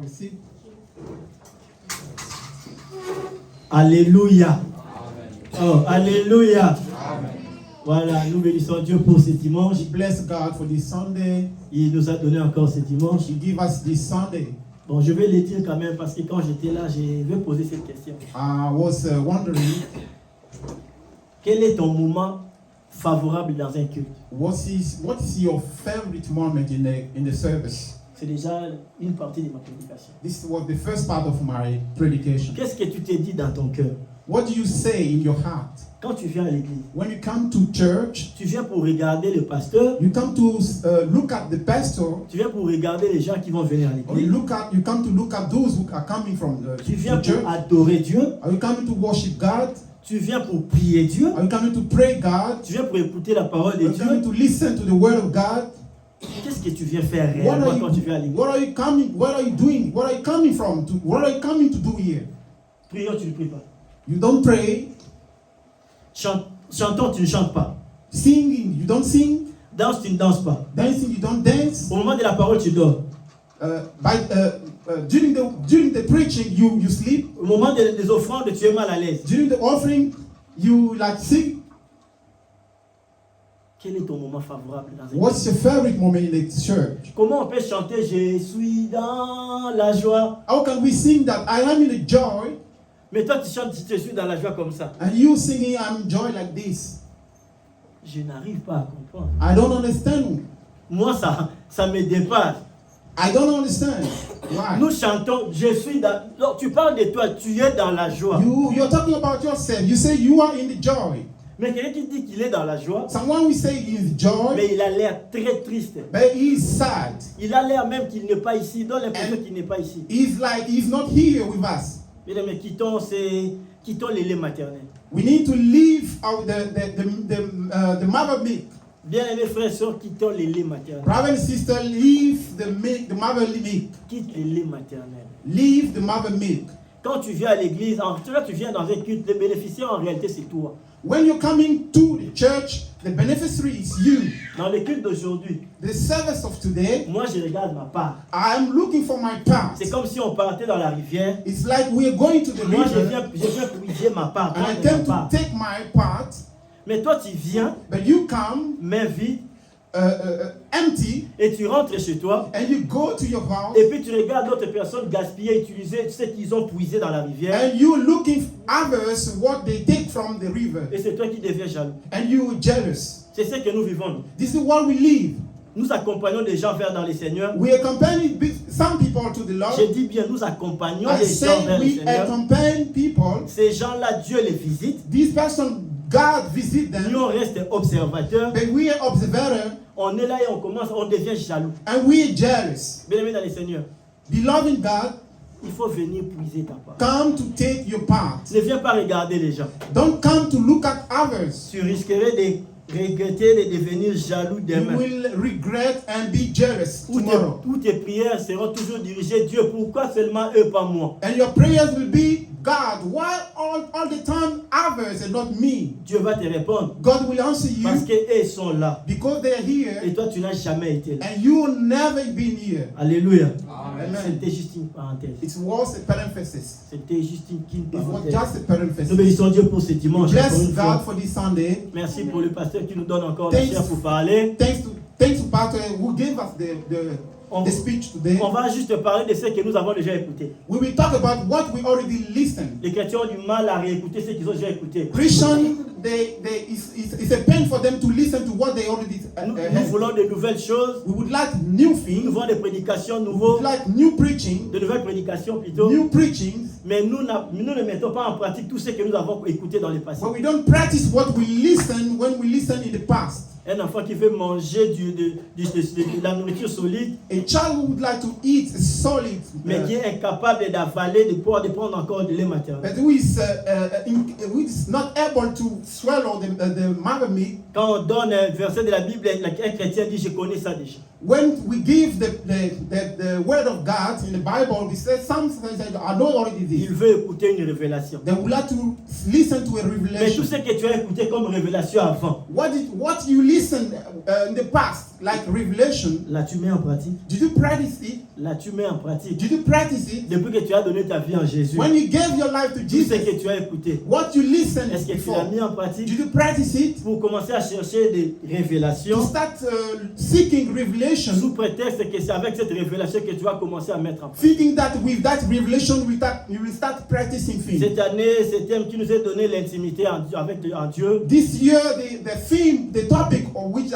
receive. Alléluia. Oh, Alléluia. Amen. Voilà, nous bénissons Dieu pour ce dimanche. We bless God for this Sunday. Il nous a donné encore ce dimanche. He give us this Sunday. Bon, je vais le dire quand même parce que quand j'étais là, je vais poser cette question. I was wondering, Quel est ton moment favorable dans un culte? what is your favorite moment in the service? C'est déjà une partie de ma prédication. This was the first part of my predication. Qu'est-ce que tu te dis dans ton cœur? What do you say in your heart? Quand tu viens à l'église, When you come to church, tu viens pour regarder le pasteur, you come to look at the pastor, tu viens pour regarder les gens qui vont venir à or l'église. you come to look at those who are coming from Tu viens the church. pour adorer Dieu, Are you coming to worship God? tu viens pour prier Dieu, Are you coming to pray God? tu viens pour écouter la parole de Are you coming Dieu. to listen to the word of God? Qu'est-ce que tu viens faire What réellement are quand tu viens à l'église? What are you coming? What are you doing? What are you coming from? What are you coming to do here? Prions, tu ne pries pas. You don't pray. Chantons, tu ne chantes pas. Singing, you don't sing. Danse, tu ne danses pas. Dancing, you don't dance. Au moment de la parole, tu dors. During the preaching, you sleep. Au moment des offrandes, tu es mal à l'aise. During the offering, you like sing. Quel est ton moment favorable dans un What's your favorite moment in the church? Comment on peut chanter « Je suis dans la joie » How can we sing that I am in the joy, mais toi tu chantes « Je suis dans la joie » comme ça? and you singing I'm in joy like this? Je n'arrive pas à comprendre. I don't understand. Moi, ça me dépasse. I don't understand. Why? Nous chantons « Je suis dans... » Non, tu parles de toi, tu es dans la joie. You're talking about yourself. You say you are in the joy. Mais quelqu'un qui dit qu'il est dans la joie, Someone will say he is joy, mais il a l'air très triste. but he is sad. Il a l'air même qu'il n'est pas ici. Il donne l'impression qu'il n'est pas ici. He's like he's not here with us. Mais quittons les laits maternels. We need to leave out the mother milk. Bien-aimés frères et sœurs, quittons les laits maternels. Brother and sister, leave the milk, the motherly milk. Quitte les laits maternels. Leave the mother milk. Quand tu viens à l'église, tu viens dans un culte, le bénéficiaire en réalité c'est toi. When you're coming to the church, the beneficiary is you. Dans le culte d'aujourd'hui, The service of today, moi je regarde ma part. I am looking for my part. C'est comme si on partait dans la rivière. It's like we are going to the Moi je river, viens puiser ma part. and I prendre ma tend to part. take my part, Mais toi tu viens, but you come main vide, empty, et tu rentres chez toi. and you go to your house, Et puis tu regardes d'autres personnes gaspiller, utiliser ce qu'ils ont puisé dans la rivière. and you looking others what they take from the river, Et c'est toi qui deviens jaloux. and you are jealous. C'est ce que nous vivons. Nous. This is what we live. Nous accompagnons des gens vers dans les Seigneurs. We accompany some people to the Lord. Je dis bien, nous accompagnons I des gens vers say les we Seigneurs. accompany people. Ces gens-là, Dieu les visite. These person, God visit them, Nous, on reste observateurs. but we are observer, On est là et on commence, on devient jaloux. and we are jealous. Bien-aimés dans les Seigneurs, Beloved God, il faut venir puiser ta part. come to take your part. Ne viens pas regarder les gens. Don't come to look at others. Tu risquerais de regretter de devenir jaloux You demain. will regret and be jealous Où tomorrow. tes prières seront toujours dirigées, Dieu, pourquoi seulement eux, pas moi? And your prayers will be, God, why all the time others and not me? Dieu va te répondre. God will answer Parce you qu'eux sont là. because they are here Et toi, tu n'as jamais été là. and you will never been here. Alléluia. Amen. C'était juste une parenthèse. It was a parenthesis. C'était juste une It was parenthèse. just a Nous parenthesis. bénissons Dieu pour ce dimanche. encore Bless une fois. God for this Sunday. Merci pour le pasteur qui nous donne encore la Thanks. chair pour parler. Thanks to Pastor who gave us the speech today. On va juste parler de ce que nous avons déjà écouté. We will talk about what we already listened. Les chrétiens ont du mal à réécouter ce qu'ils ont déjà écouté. Christian, it's a pain for them to listen to what they already Nous heard. voulons de nouvelles choses. We would like new Nous things. voulons des prédications We nouveaux, would like new preaching, de nouvelles prédications plutôt. new preachings. Mais nous ne mettons pas en pratique tout ce que nous avons écouté dans le passé. But we don't practice what we listen when we listen in the past. Un enfant qui veut manger de la nourriture solide, A child who would like to eat solid, mais qui est incapable d'avaler, de prendre encore de lait maternel. but who is not able to swallow the mother milk. Quand on donne un verset de la Bible, un chrétien dit, je connais ça déjà. When we give the word of God in the Bible, we say some things that I know already Il this. veut écouter une révélation. They would like to listen to a Mais tout revelation. ce que tu as écouté comme révélation avant, What you listened in the past, like revelation, Là, tu mets en pratique. did you practice it? Là, tu mets en pratique. Did you practice it? Depuis que tu as donné ta vie en Jésus, When you gave your life to tout ce Jesus, que tu as écouté, what you listened est-ce que tu before, l'as mis en pratique did you practice it? pour commencer à chercher des To révélations start seeking revelation, sous prétexte que c'est avec cette révélation que tu vas commencer à mettre en pratique. thinking that with that revelation you will start practicing things. Cette année, ce thème qui nous a donné l'intimité avec Dieu, This year, the theme, the topic of which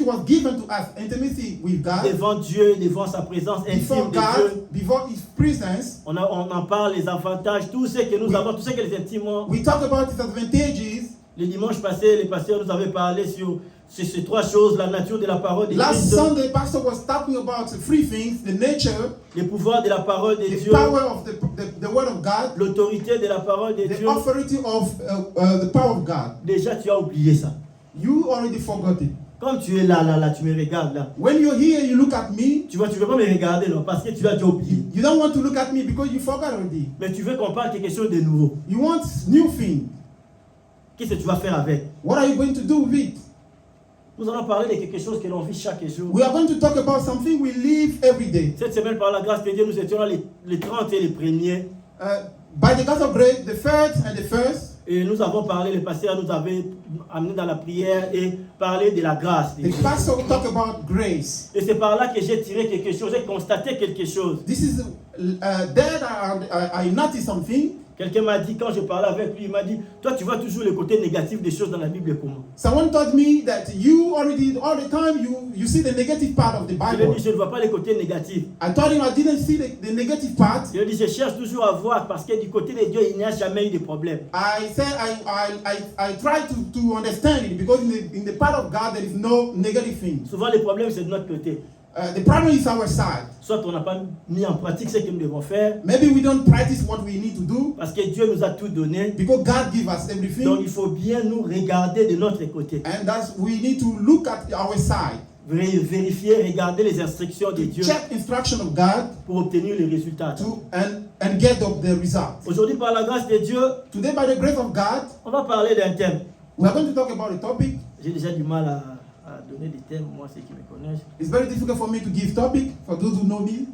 was given to us, intimacy with God, devant Dieu, devant sa présence before intime de Dieu. God, before His presence. On en parle, les avantages, tout ce que nous avons, tout ce que les intimes ont. We talk about His advantages. Le dimanche passé, les pasteurs nous avaient parlé sur ces trois choses, la nature de la parole de Last Christ, Sunday, Pastor was talking about three things: the nature, le pouvoir de la parole de the Dieu, power of the Word of God, l'autorité de la parole de the Dieu. authority of the power of God. Déjà, tu as oublié ça. You already forgot it. Comme tu es là, tu me regardes là. When you're here, you look at me. Tu vois, tu ne veux pas me regarder, non, parce que tu as déjà oublié. You don't want to look at me because you forgot already. Mais tu veux qu'on parle quelque chose de nouveau. You want new thing. Qu'est-ce que tu vas faire avec? What are you going to do with it? Nous allons parler de quelque chose que l'on vit chaque jour. We are going to talk about something we live every day. Cette semaine, par la grâce de Dieu, nous étions là les 30 et les premiers. By the grace of grace, the third and the first. Et nous avons parlé, le pasteur nous avait amené dans la prière et parlé de la grâce. The pastor will talk about grace. Et c'est par là que j'ai tiré quelque chose, j'ai constaté quelque chose. This is there I noticed something. Quelqu'un m'a dit, quand je parlais avec lui, il m'a dit, toi tu vois toujours le côté négatif des choses dans la Bible comment? Someone told me that you already, all the time, you see the negative part of the Je lui ai Bible. dit, je ne vois pas le côté négatif. I told him I didn't see the negative part. Je lui ai dit, je cherche toujours à voir parce que du côté de Dieu, il n'y a jamais eu de problème. I said I try to understand it because in the part of God there is no negative thing. Souvent, le problème, c'est de notre côté. The problem is our side. Soit on n'a pas mis en pratique ce que nous devons faire, Maybe we don't practice what we need to do parce que Dieu nous a tout donné. because God gives us Donc, everything, il faut bien nous regarder de notre côté. and we need to look at our side, Vérifier, regarder les instructions de Dieu check instruction of God pour obtenir les résultats. and get the result. Aujourd'hui, par la grâce de Dieu, Today, by the grace of God, on va parler d'un thème. we are going to talk about a topic. J'ai déjà du mal à donner des thèmes, moi, ceux qui me connaissent. It's very difficult for me to give topic for those who know me.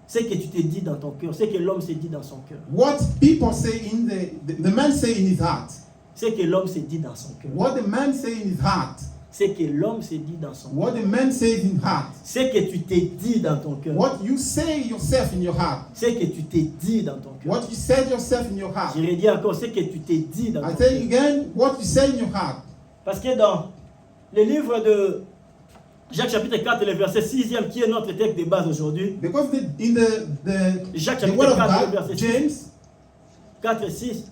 Ce que tu te dis dans ton cœur, ce que l'homme se dit dans son cœur. What people say in the man say in his heart. Ce que l'homme se dit dans son cœur. What the man say in his heart. Ce que l'homme se dit dans son cœur. What the man says in heart. Ce que tu te dis dans ton cœur. What you say yourself in your heart. Ce que tu te dis dans ton cœur. What you said yourself in your heart. Je redis encore ce que tu te dis dans ton I cœur. say again, what you say in your heart. Parce que dans le livre de Jacques chapitre 4, le verset 6e, qui est notre texte de base aujourd'hui. Because in Jacques the chapitre word of 4, God, verset 6. James 4 et 6.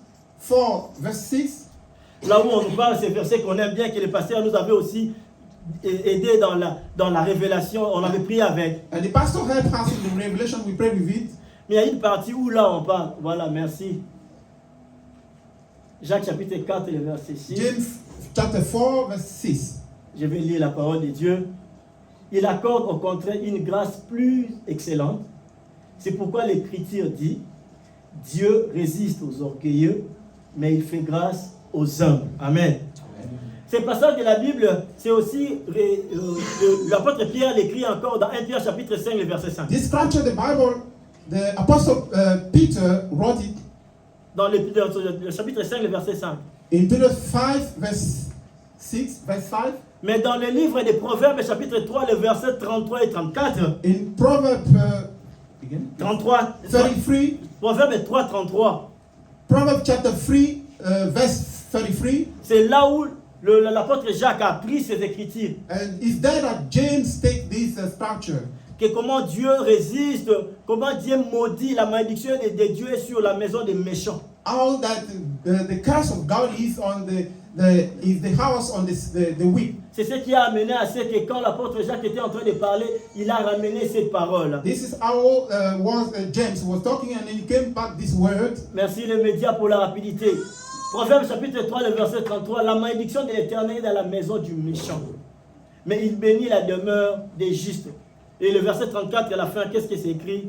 4 verse 6. Là où on nous parle, ces versets qu'on aime bien, que les pasteurs nous avaient aussi aidé dans la révélation, on avait prié avec. And the pastor helped us in the revelation, we prayed with it. Mais il y a une partie où là on parle. Voilà, merci. Jacques chapitre 4, le verset 6. James chapter 4 verse 6. Je vais lire la parole de Dieu. Il accorde au contraire une grâce plus excellente. C'est pourquoi l'Écriture dit, Dieu résiste aux orgueilleux, mais il fait grâce aux humbles. Amen. Ces passages de la Bible, c'est aussi, l'apôtre Pierre l'écrit encore dans 1 Pierre chapitre 5, le verset 5. This scripture, the Bible, the apostle Peter wrote it Dans le chapitre 5, le verset 5. in Peter 5 verse 6, verse 5. Mais dans le livre des Proverbes, chapitre 3, le verset 33 et 34. In Proverbs 33. 33. Proverbes 3, 33. Proverbs chapter 3 verse 33. C'est là où l'apôtre Jacques a pris ses écritures. And it's there that James takes this structure. Que comment Dieu résiste, comment Dieu maudit la malédiction de Dieu sur la maison des méchants. All that the curse of God is on the house on the weak. C'est ce qui a amené à ce que quand l'apôtre Jacques était en train de parler, il a ramené cette parole. This is how James was talking, and then he came back this word. Merci les médias pour la rapidité. Proverbe chapitre 3, le verset 33. La malédiction de l'Éternel est dans la maison du méchant, mais il bénit la demeure des justes. Et le verset 34 à la fin, qu'est-ce que c'est écrit?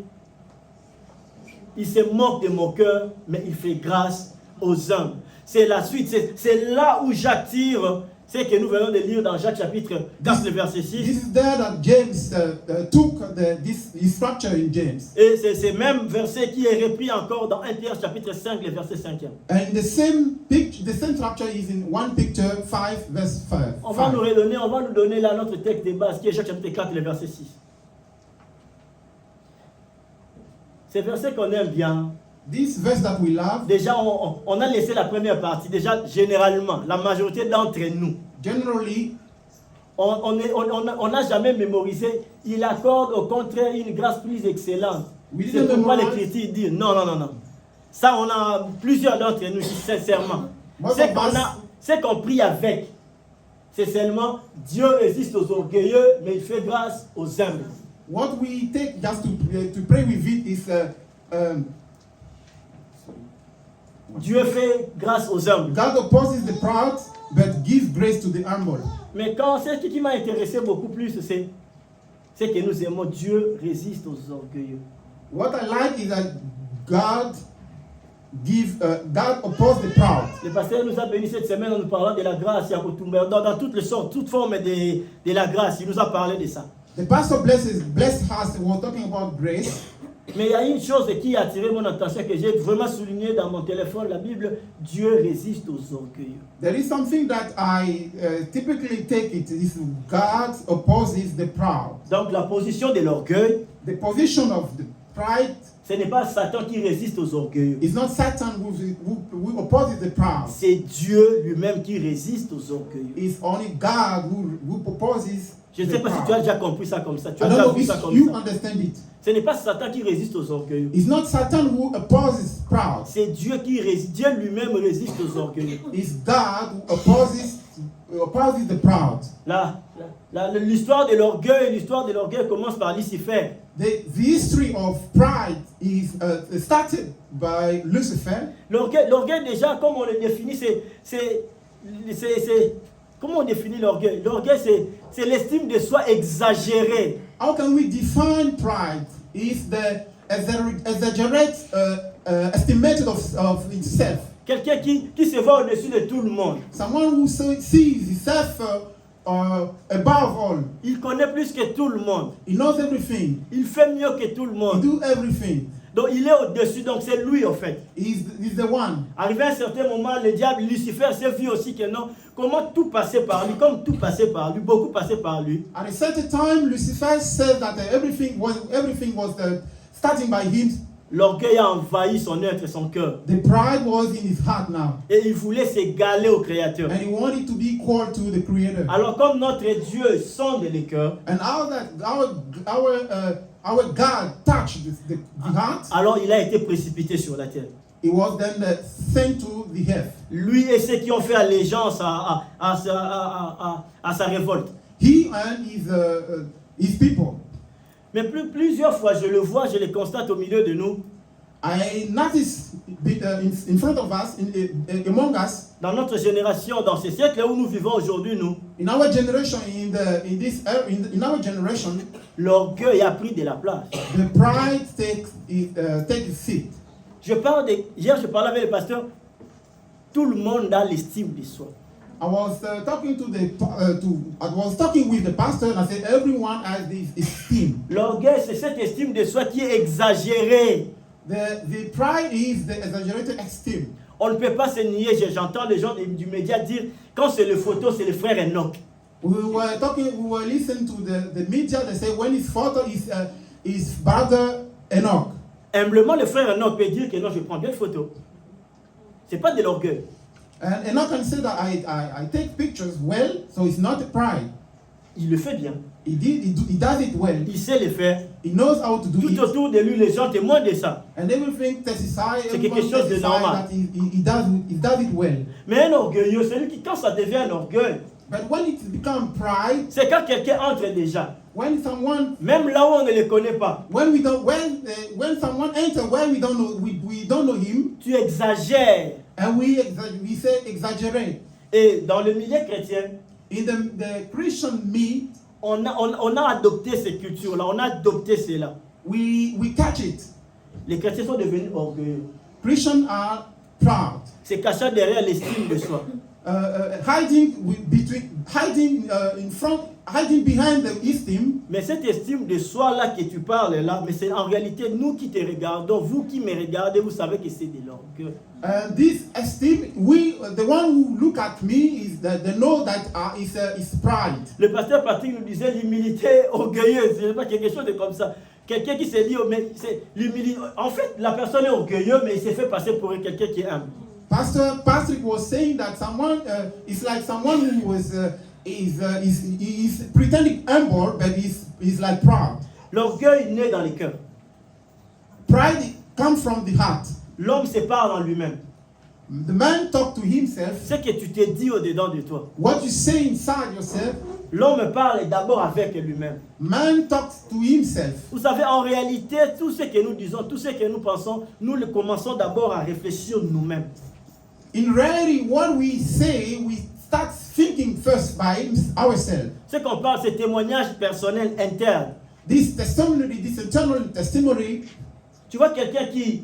Il se moque de mon cœur, mais il fait grâce aux hommes. C'est la suite, c'est là où Jacques tire C'est que nous venons de lire dans Jacques chapitre 4, le verset 6. This is there that James took this structure in James. Et c'est ce même verset qui est repris encore dans 1 Pierre chapitre 5, le verset 5. And the same structure is in 1 Peter 5, verse 5. On va nous donner là notre texte de base qui est Jacques chapitre 4, le verset 6. Ces versets qu'on aime bien. This verse that we love. Déjà, on a laissé la première partie. Déjà, généralement, la majorité d'entre nous. Generally, on n'a jamais mémorisé. Il accorde au contraire une grâce plus excellente. C'est pourquoi l'Écriture dit non. Ça, on a plusieurs d'entre nous qui, sincèrement, c'est qu'on prie avec. C'est seulement Dieu résiste aux orgueilleux, mais il fait grâce aux humbles. What we take just to pray with it is Dieu fait grâce aux humbles. God opposes the proud, but gives grace to the humble. Mais c'est ce qui m'a intéressé beaucoup plus, c'est que nous aimons Dieu résiste aux orgueilleux. What I like is that God opposes the proud. Le pasteur nous a béni cette semaine en nous parlant de la grâce, dans toutes les sortes, toutes formes de la grâce. Il nous a parlé de ça. The pastor blessed us. We were talking about grace. Mais il y a une chose qui a attiré mon attention, que j'ai vraiment souligné dans mon téléphone, la Bible, Dieu résiste aux orgueilleux. There is something that I typically take it is God opposes the proud. Donc la position de l'orgueil, the position of the pride, ce n'est pas Satan qui résiste aux orgueilleux. It's not Satan who opposes the proud. C'est Dieu lui-même qui résiste aux orgueilleux. It's only God who opposes. Je ne sais pas si tu as déjà compris ça comme ça. Tu I as don't déjà know vu if ça comme you ça. understand it. Ce n'est pas Satan qui résiste aux orgueilleux. It's not Satan who opposes proud. C'est Dieu qui résiste. Dieu lui-même résiste aux orgueilleux. It's God who opposes the proud. L'histoire de l'orgueil commence par Lucifer. The history of pride is started by Lucifer. L'orgueil déjà, comme on le définit, comment on définit l'orgueil? L'orgueil, c'est l'estime de soi exagérée. How can we define pride? It's the exaggerate estimate of itself. Quelqu'un qui se voit au-dessus de tout le monde. Someone who sees himself above all. Il connaît plus que tout le monde. He knows everything. Il fait mieux que tout le monde. He do everything. Donc il est au-dessus, donc c'est lui en fait. He's the one. Arrivé à un certain moment, le diable, Lucifer, s'est vu aussi que non, comment tout passait par lui, comme tout passait par lui, beaucoup passait par lui. At a certain time, Lucifer said that everything was starting by him. L'orgueil a envahi son être et son cœur. The pride was in his heart now. Et il voulait s'égaler au Créateur. And he wanted to be equal to the Creator. Alors comme notre Dieu sonde les cœurs. And our God touched the heart. Alors il a été précipité sur la terre. He was then sent to the earth. Lui et ceux qui ont fait allégeance à sa révolte. He and his people. Mais plusieurs fois, je le vois, je le constate au milieu de nous. I notice in front of us, among us. Dans notre génération, dans ce siècle où nous vivons aujourd'hui, nous. In our generation, in our generation, l'orgueil a pris de la place. The pride takes its seat. Hier, je parlais avec le pasteur. Tout le monde a l'estime de soi. I was talking with the pastor and I said everyone has this esteem. L'orgueil, c'est cette estime de soi qui est exagérée. The pride is the exaggerated esteem. On ne peut pas se nier. J'entends les gens du média dire quand c'est le photo, c'est le frère Enoch. We were listening to the media. They say when his photo is his brother Enoch. Humblement, le frère Enoch peut dire que non, je prends bien photo. C'est pas de l'orgueil. And Enoch can say that I take pictures well, so it's not a pride. Il le fait bien. He does it well. Il sait le faire. He knows how to do it. Tout autour de lui, les gens témoignent de ça. And everything testifies. C'est quelque chose de normal. He does it well. Mais un orgueilleux, celui qui, quand ça devient un orgueil, but when it becomes pride, c'est quand quelqu'un entre déjà. When someone, même là où on ne le connaît pas, when someone enters where we don't know him, tu exagères. And we say exaggerate. Et dans le milieu chrétien, in the Christian meat, on a adopté ces cultures-là, on a adopté cela. We catch it. Les chrétiens sont devenus orgueilleux. Christians are proud. C'est caché derrière l'estime de soi. hiding behind the esteem. Mais cette estime de soi-là que tu parles là, mais c'est en réalité nous qui te regardons, vous qui me regardez, vous savez que c'est de l'orgueil. This esteem, the one who look at me is they know that is pride. Le pasteur Patrick nous disait l'humilité orgueilleuse, c'est pas quelque chose de comme ça. Quelqu'un qui s'est dit, oh, mais c'est l'humilité. En fait, la personne est orgueilleuse, mais il s'est fait passer pour quelqu'un qui est humble. Pastor Patrick was saying that someone is like someone who was is pretending humble, but is like proud. L'orgueil naît dans les cœurs. Pride comes from the heart. L'homme se parle en lui-même. The man talk to himself. Ce que tu t'es dit au-dedans de toi. What you say inside yourself. L'homme parle d'abord avec lui-même. Man talks to himself. Vous savez, en réalité, tout ce que nous disons, tout ce que nous pensons, nous le commençons d'abord à réfléchir nous-mêmes. In reality, what we say, we start thinking first by ourselves. Ce qu'on parle, c'est témoignage personnel interne. This testimony, this internal testimony. Tu vois quelqu'un qui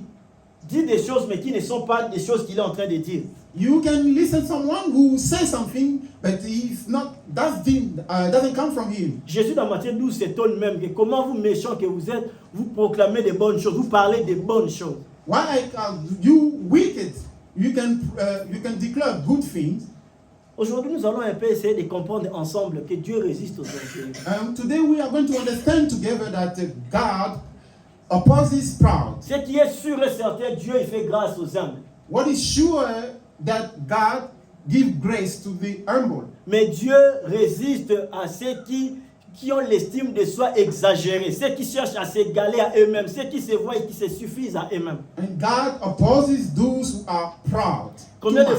dit des choses, mais qui ne sont pas des choses qu'il est en train de dire. You can listen to someone who says something, but he's not. That thing doesn't come from him. Jésus dans Matthieu 12 s'étonne même que comment vous méchants que vous êtes, vous proclamez des bonnes choses, vous parlez des bonnes choses. Why you wicked? You can declare good things. Aujourd'hui, nous allons un peu essayer de comprendre ensemble que Dieu résiste aux orgueilleux. Today we are going to understand together that God opposes proud. Ce qui est sûr et certain, Dieu il fait grâce aux humbles. What is sure that God gives grace to the humble. Mais Dieu résiste à ceux qui ont l'estime de soi exagérée, ceux qui cherchent à s'égaler à eux-mêmes, ceux qui se voient et qui se suffisent à eux-mêmes. And God opposes those who are proud. Combien de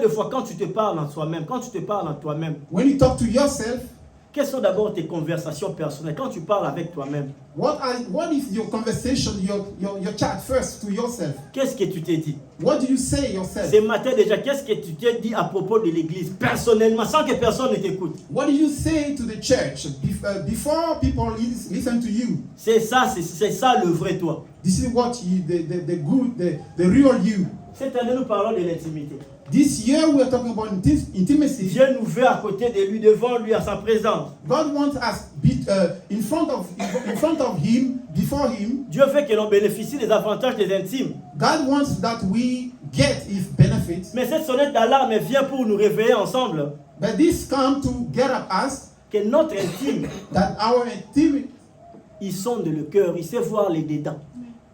fois, quand tu te parles en toi-même, when you talk to yourself, quelles sont d'abord tes conversations personnelles quand tu parles avec toi-même? What is your conversation, your chat first to yourself? Qu'est-ce que tu t'es dit? What do you say yourself? Ce matin déjà, qu'est-ce que tu t'es dit à propos de l'église, personnellement, sans que personne ne t'écoute? What did you say to the church before people listen to you? C'est ça le vrai toi. This is what the real you. Cette année, nous parlons de l'intimité. This year we are talking about intimacy. Dieu nous veut à côté de lui, devant lui, à sa présence. God wants us in front of Him, before Him. Dieu veut que l'on bénéficie des avantages des intimes. God wants that we get His benefits. Mais cette sonnette d'alarme vient pour nous réveiller ensemble. But this comes to get up us. Que notre intime, that our intime, il sonde le cœur, il sait voir les dedans.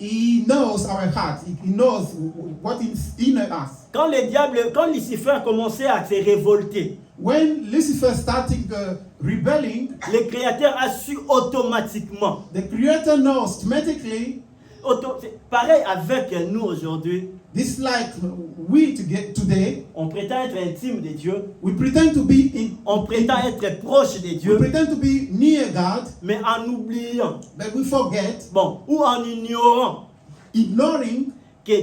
He knows our heart. He knows what is in us. Quand Lucifer a commencé à se révolter, when Lucifer started rebelling, le Créateur a su automatiquement. The Creator knows automatically. Pareil avec nous aujourd'hui. This like we today. On prétend être intime de Dieu. We pretend to be on prétend être proche de Dieu. We pretend to be near God. Mais en oubliant. But we forget. Bon, ou en ignoring que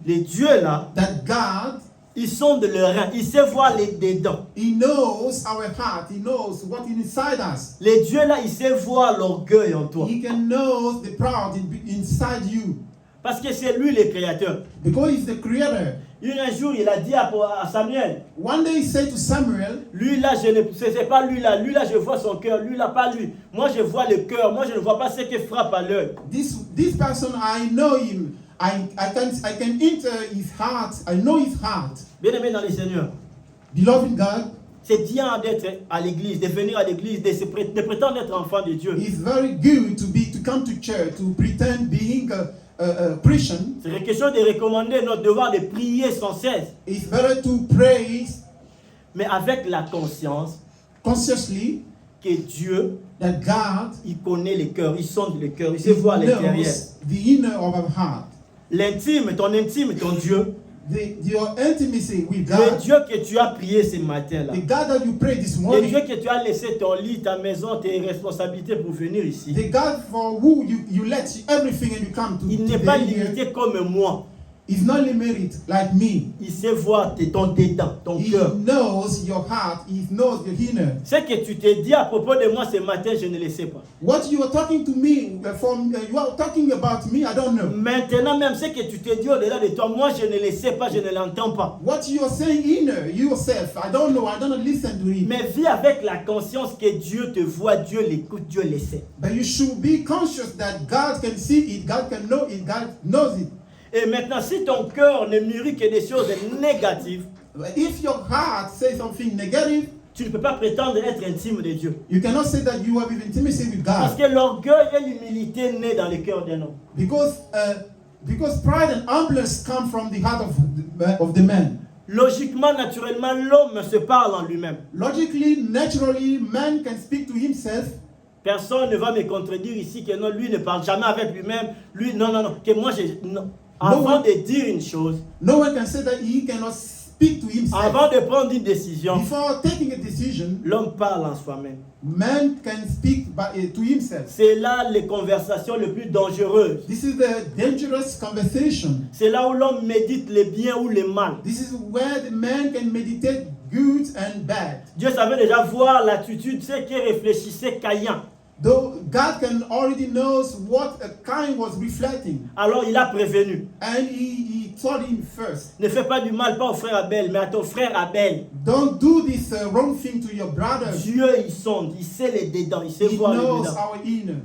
les dieux là. That God. Ils sont de leur rein. Il sait voir les dedans. He knows our heart. He knows what is inside us. Les dieux là, il sait voir l'orgueil en toi. He can know the proud inside you. Parce que c'est lui le créateur. Because he's the creator. Un jour, il a dit à Samuel. One day he said to Samuel. Lui là, c'est pas lui là. Lui là, je vois son cœur. Lui là, pas lui. Moi, je vois le cœur. Moi, je ne vois pas ce qui frappe à l'œil. This person, I know him. I can enter his heart. I know his heart. Bien-aimé dans le Seigneur. Beloved God. C'est bien d'être à l'église, de venir à l'église, de prétendre être enfant de Dieu. It's very good to come to church, to pretend being a Christian. C'est une question de recommander notre devoir de prier sans cesse. It's better to pray. Mais avec la conscience. Consciously. Que Dieu, that God, il connaît les cœurs, il sonde les cœurs, il sait voir l'intérieur. The inner of our heart. L'intime, ton Dieu. Your intimacy with God. Le Dieu que tu as prié ce matin-là. The God that you prayed this morning. Le Dieu que tu as laissé ton lit, ta maison, tes responsabilités pour venir ici. The God for who you let everything and you come to. Il n'est pas limité comme moi. is not limited like me. Il sait voir ton dédain, ton He cœur. knows your heart. He knows your inner. Ce que tu t'es dit à propos de moi ce matin, je ne le sais pas. What you are talking to me you are talking about me, I don't know. Maintenant même, ce que tu t'es dit au-delà de toi, moi je ne le sais pas, je ne l'entends pas. What you are saying inner yourself, I don't know. I don't listen to it. Mais vis avec la conscience que Dieu te voit, Dieu l'écoute, Dieu le sait. But you should be conscious that God can see it, God can know it, God knows it. Et maintenant, si ton cœur ne mûrit que des choses négatives, But if your heart says something negative, tu ne peux pas prétendre être intime de Dieu. you cannot say that you have intimacy with Parce God. que l'orgueil et l'humilité naissent dans le cœur d'un homme. Because pride and humbleness come from the heart of the man. Logiquement, naturellement, l'homme se parle en lui-même. Logically, naturally, man can speak to himself. Personne ne va me contredire ici que non, lui ne parle jamais avec lui-même. Lui, non, que moi, non. Avant de dire une chose, No one can say that he cannot speak to himself. avant de prendre une décision, Before taking a decision, l'homme parle en soi-même. man can speak to himself. C'est là les conversations les plus dangereuses. This is the dangerous conversation. C'est là où l'homme médite le bien ou le mal. This is where the man can meditate good and bad. Dieu savait déjà voir l'attitude, ce qui réfléchissait Caïn. Though God can already knows what Cain was reflecting, Alors il a prévenu. and he told him first, Ne fais pas du mal, pas au frère Abel, mais à ton frère Abel. don't do this wrong thing to your brother. Dieu, il sonde, il sait les dédans, il sait He voir les knows dédans. our inner.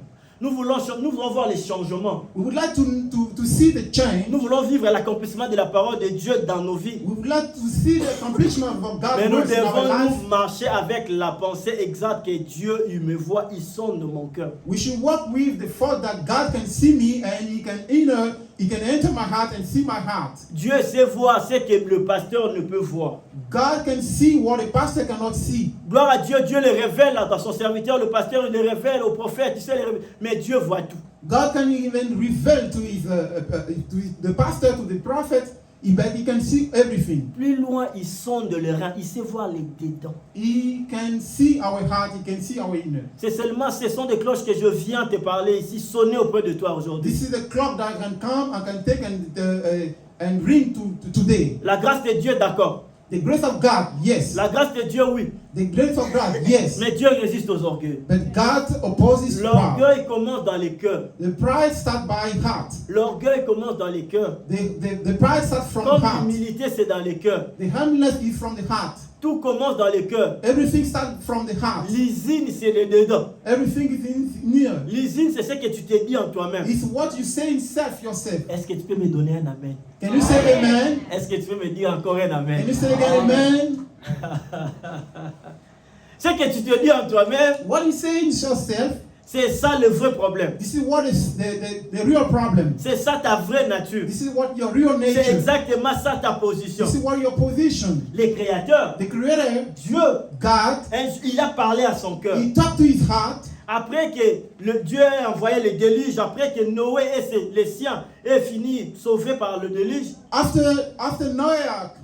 Nous voulons voir les changements. We would like to see the change. Nous voulons vivre l'accomplissement de la parole de Dieu dans nos vies. We would like to see the accomplishment of Mais God's nous words in our devons life. nous marcher avec la pensée exacte que Dieu, il me voit, il sonde mon cœur. We should walk with the thought that God can see me and He can enter my heart and see my heart. Dieu sait voir ce que le pasteur ne peut voir. God can see what a pastor cannot see. Gloire à Dieu, Dieu le révèle dans son serviteur, le pasteur, il le révèle au prophète, il sait le révéler. Mais Dieu voit tout. God can even reveal to the pastor, to the prophet, but He can see everything. Plus loin, il sonde le rein, il sait voir les dédans. He can see our heart. He can see our inner. C'est seulement ce sont des cloches que je viens te parler ici, sonner auprès de toi aujourd'hui. This is the clock that can come and can take and ring today. La grâce de Dieu, d'accord. The grace of God, yes. La grâce de Dieu, oui. The grace of God, yes. Mais Dieu résiste aux orgueils. But God opposes pride. L'orgueil commence dans les cœurs. The pride starts by heart. L'orgueil commence dans les cœurs. The pride starts from Comme heart. l'humilité, c'est dans les cœurs. The humbleness is from the heart. Tout commence dans les cœurs. Everything starts from the heart. L'usine, c'est le dedans. Everything is in near. L'usine, c'est ce que tu t'es dit en toi-même. It's what you say in yourself. Est-ce que tu peux me donner un amen? Can you say amen? Est-ce que tu peux me dire encore un Can amen? you say again amen? Ce que tu te dis en toi-même, What you say in yourself, c'est ça le vrai problème. this is what is the real problem. C'est ça ta vraie nature. This is what your real C'est nature. exactement ça ta position. This is what your position. Les créateurs, The Creator, Dieu, God, il a parlé à son cœur. He talked to his heart. Après que le Dieu a envoyé le déluge, après que Noé et les siens aient fini sauvés par le déluge, After Noah,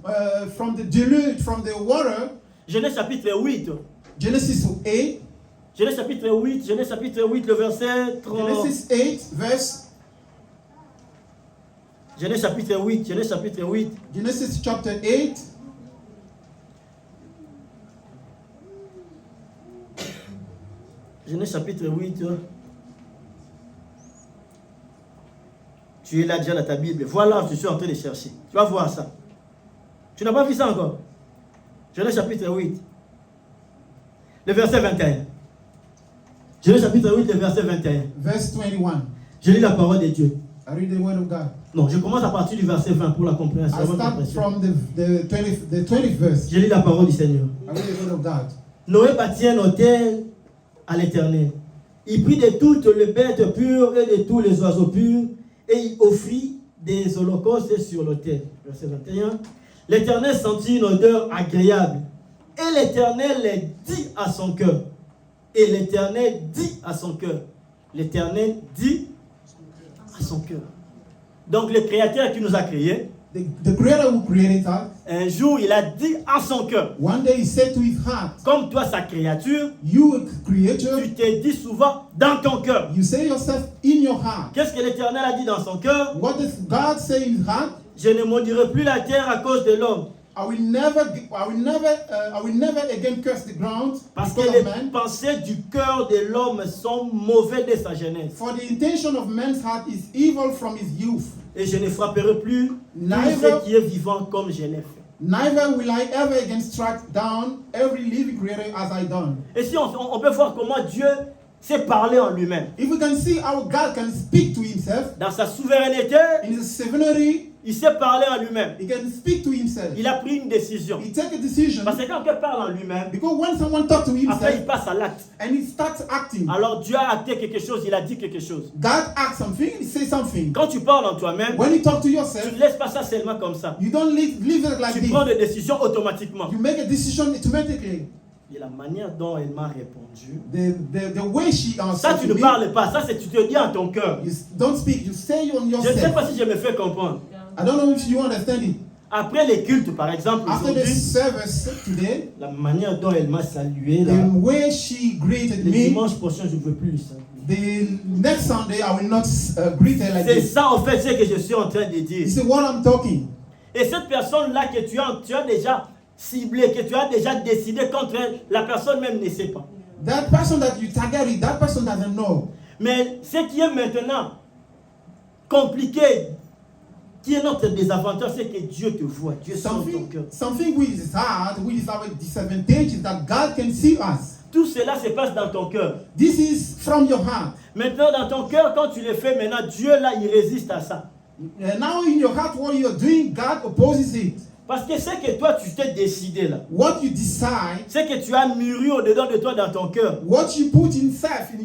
from the deluge, from the water, Genèse chapitre 8, Genesis 8, Genèse chapitre 8, le verset 30. Genesis 8, verse, Genèse chapitre 8. Genesis chapter 8, Genèse chapitre 8. Tu es là déjà dans ta Bible. Voilà, je suis en train de chercher. Tu vas voir ça. Tu n'as pas vu ça encore? Genèse chapitre 8. Le verset 21. Genèse chapitre 8, le verset 21. verse 21. Je lis la parole de Dieu. I read the word of God. Non, je commence à partir du verset 20 pour la compréhension. I start from the 20th verse. Je lis la parole du Seigneur. I read the word of God. Noé bâtit un autel à l'Éternel. Il prit de toutes les bêtes pures et de tous les oiseaux purs et il offrit des holocaustes sur l'autel. Verset 21. L'Éternel sentit une odeur agréable. Et l'Éternel dit à son cœur. Et l'Éternel dit à son cœur. L'Éternel dit à son cœur. Donc le Créateur qui nous a créés, The Creator who created us, un jour il a dit à son cœur. one day He said to His heart, Comme toi sa créature, you a creature, tu t'es dit souvent dans ton cœur. you say yourself in your heart. Qu'est-ce que l'Éternel a dit dans son cœur? What does God say in His heart? Je ne maudirai plus la terre à cause de l'homme. I will never again curse the ground Parce que because les of man. pensées du cœur de l'homme sont mauvaises dès sa jeunesse. For the intention of man's heart is evil from his youth. Et je ne frapperai plus tout Neither- ce qui est vivant comme je l'ai fait. Neither will I ever again strike down every living creature as I done. Et si on peut voir comment Dieu s'est parlé en lui-même. If we can see how God can speak to himself, Dans sa souveraineté, in his sovereignty, il s'est parlé en lui-même. he can speak to himself. Il a pris une décision. He take a decision Parce que quand quelqu'un parle en lui-même, because when someone talk to après il himself passe à l'acte. and he starts acting, Alors Dieu a acté quelque chose, il a dit quelque chose. God acts something, he says something. Quand tu parles en toi-même, When you talk to tu yourself, ne laisses pas ça seulement comme ça. you don't live it like Tu this. prends des décisions automatiquement. You make a decision automatically. Et la manière dont elle m'a répondu, The way she ça answered tu to ne me, parles pas, ça c'est tu te dis en ton cœur. you don't speak, you say on Je ne sais yourself. pas si je me fais comprendre. I don't know if you understand it. Après les cultes par exemple, After the aujourd'hui, service today, la manière dont elle m'a salué, là, the way she greeted le me, dimanche prochain je ne veux plus lui saluer. the next Sunday I will not greet her like C'est this. ça en fait ce que je suis en train de dire. This is what I'm talking. Et cette personne-là que tu as déjà ciblée, que tu as déjà décidé contre elle, la personne même ne sait pas. That person that you targeted, that person doesn't know. Mais ce qui est maintenant compliqué, qui est notre désavantage, c'est que Dieu te voit, Dieu sent ton cœur. Something which is hard, which is our disadvantage, is that God can see us. Tout cela se passe dans ton cœur. This is from your heart. Maintenant, dans ton cœur, quand tu le fais, maintenant, Dieu là, il résiste à ça. Now in your heart, what you're doing, God opposes it. Parce que c'est que toi, tu t'es décidé là. What you decide, C'est que tu as mûri au-dedans de toi dans ton cœur. what you put inside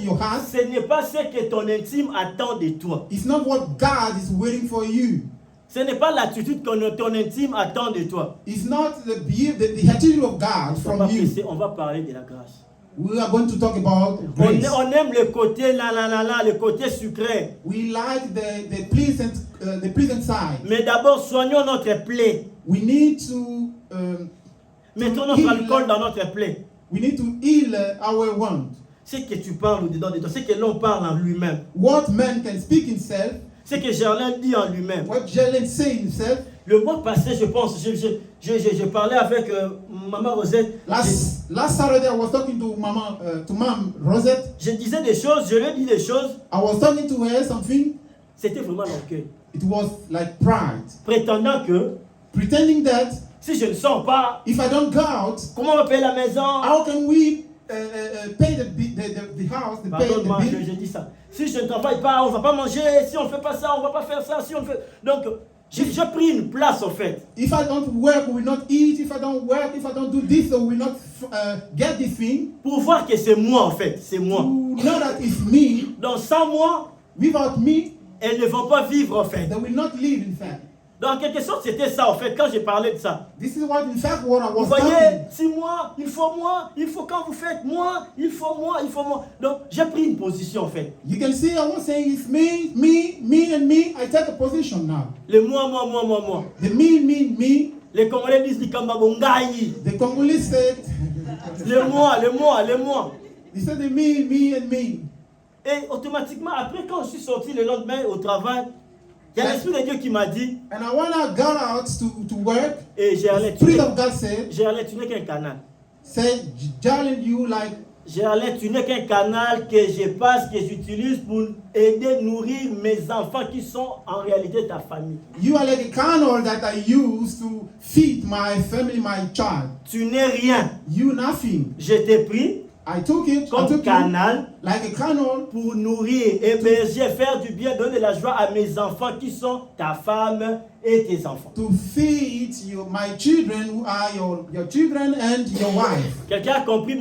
your heart, Ce n'est pas ce que ton intime attend de toi. it's not what God is waiting for you. Ce n'est pas l'attitude que ton intime attend de toi. It's not the attitude of God from you. On va parler de la grâce. We are going to talk about grace. On aime le côté le côté sucré. We like the pleasant side. Mais d'abord, soignons notre plaie. We need to Mettons notre alcool dans notre plaie. we need to heal our wound. Ce que tu parles au-dedans de toi, ce que l'on parle en lui-même. What man can speak himself, Ce que Gerlin dit en lui-même. what Jalen say himself. Le mois passé, je pense, je parlais avec Maman Rosette. Last Saturday, I was talking to Mom Rosette. Je disais des choses, je lui ai dit des choses. I was talking to her something. C'était vraiment l'orgueil. It was like pride, Prétendant que pretending that si je ne sors pas, if I don't go out, comment on va payer la maison? how can we pay the house, pay Pardonne-moi, the bill? je dis ça. Si je ne travaille pas, on ne va pas manger. Si on ne fait pas ça, on ne va pas faire ça. Si on fait... Donc, j'ai pris une place en fait. If I don't work, we will not eat. If I don't work, if I don't do this, we will not get this thing. Pour voir que c'est moi en fait. C'est moi. To know that it's me. Donc, sans moi, Without me, elles ne vont pas vivre en fait. they will not live, in fact. Donc, en quelque sorte, c'était ça en fait, quand j'ai parlé de ça. This is what, in fact, what I Vous was voyez, talking. si moi, il faut quand vous faites moi, il faut moi. Donc, j'ai pris une position en fait. You can see I was saying it's me, and me. I take a position now. Le moi. The me. Les Congolais disent Likamba Bongai. The Congolese said, Le moi. they said the me, and me. Et automatiquement, après, quand je suis sorti le lendemain au travail, il y a l'Esprit de Dieu qui m'a dit, And I when I got out to work, et Spirit of God said, tu n'es qu'un canal. Jalen, you like, Gerlin, tu n'es qu'un canal que je passe, que j'utilise pour aider, nourrir mes enfants qui sont en réalité ta famille. you are like a canal that I use to feed my family, my child. Tu n'es rien. You nothing. Je t'ai pris I took it. I comme took canal you like a canal pour nourrir, héberger, faire du bien, donner de la joie à mes enfants qui sont ta femme et tes enfants. to feed my children, who are your children and your wife. Quelqu'un a compris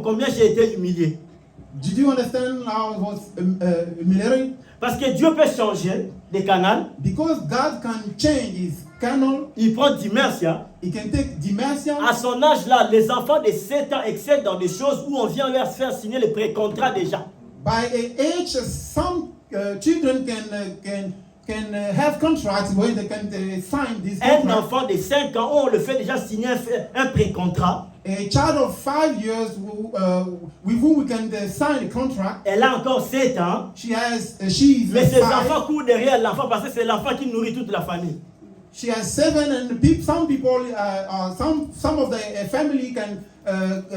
combien j'ai été humilié? Did you understand how it was humiliating? Parce que Dieu peut changer des canaux. Because God can change his canal. Il prend Dimersia. He can take dementia. À son âge là, les enfants de 7 ans excellent dans des choses où on vient leur faire signer les pré-contrats déjà. By age, some children can have contracts where they can sign this Un contract. enfant de 5 ans, on le fait déjà signer un pré-contrat. A child of 5 years with whom we can sign a contract. Elle a encore 7 ans. She is Mais ses 5. enfants courent derrière l'enfant parce que c'est l'enfant qui nourrit toute la famille. She has 7, and some people, some of the family can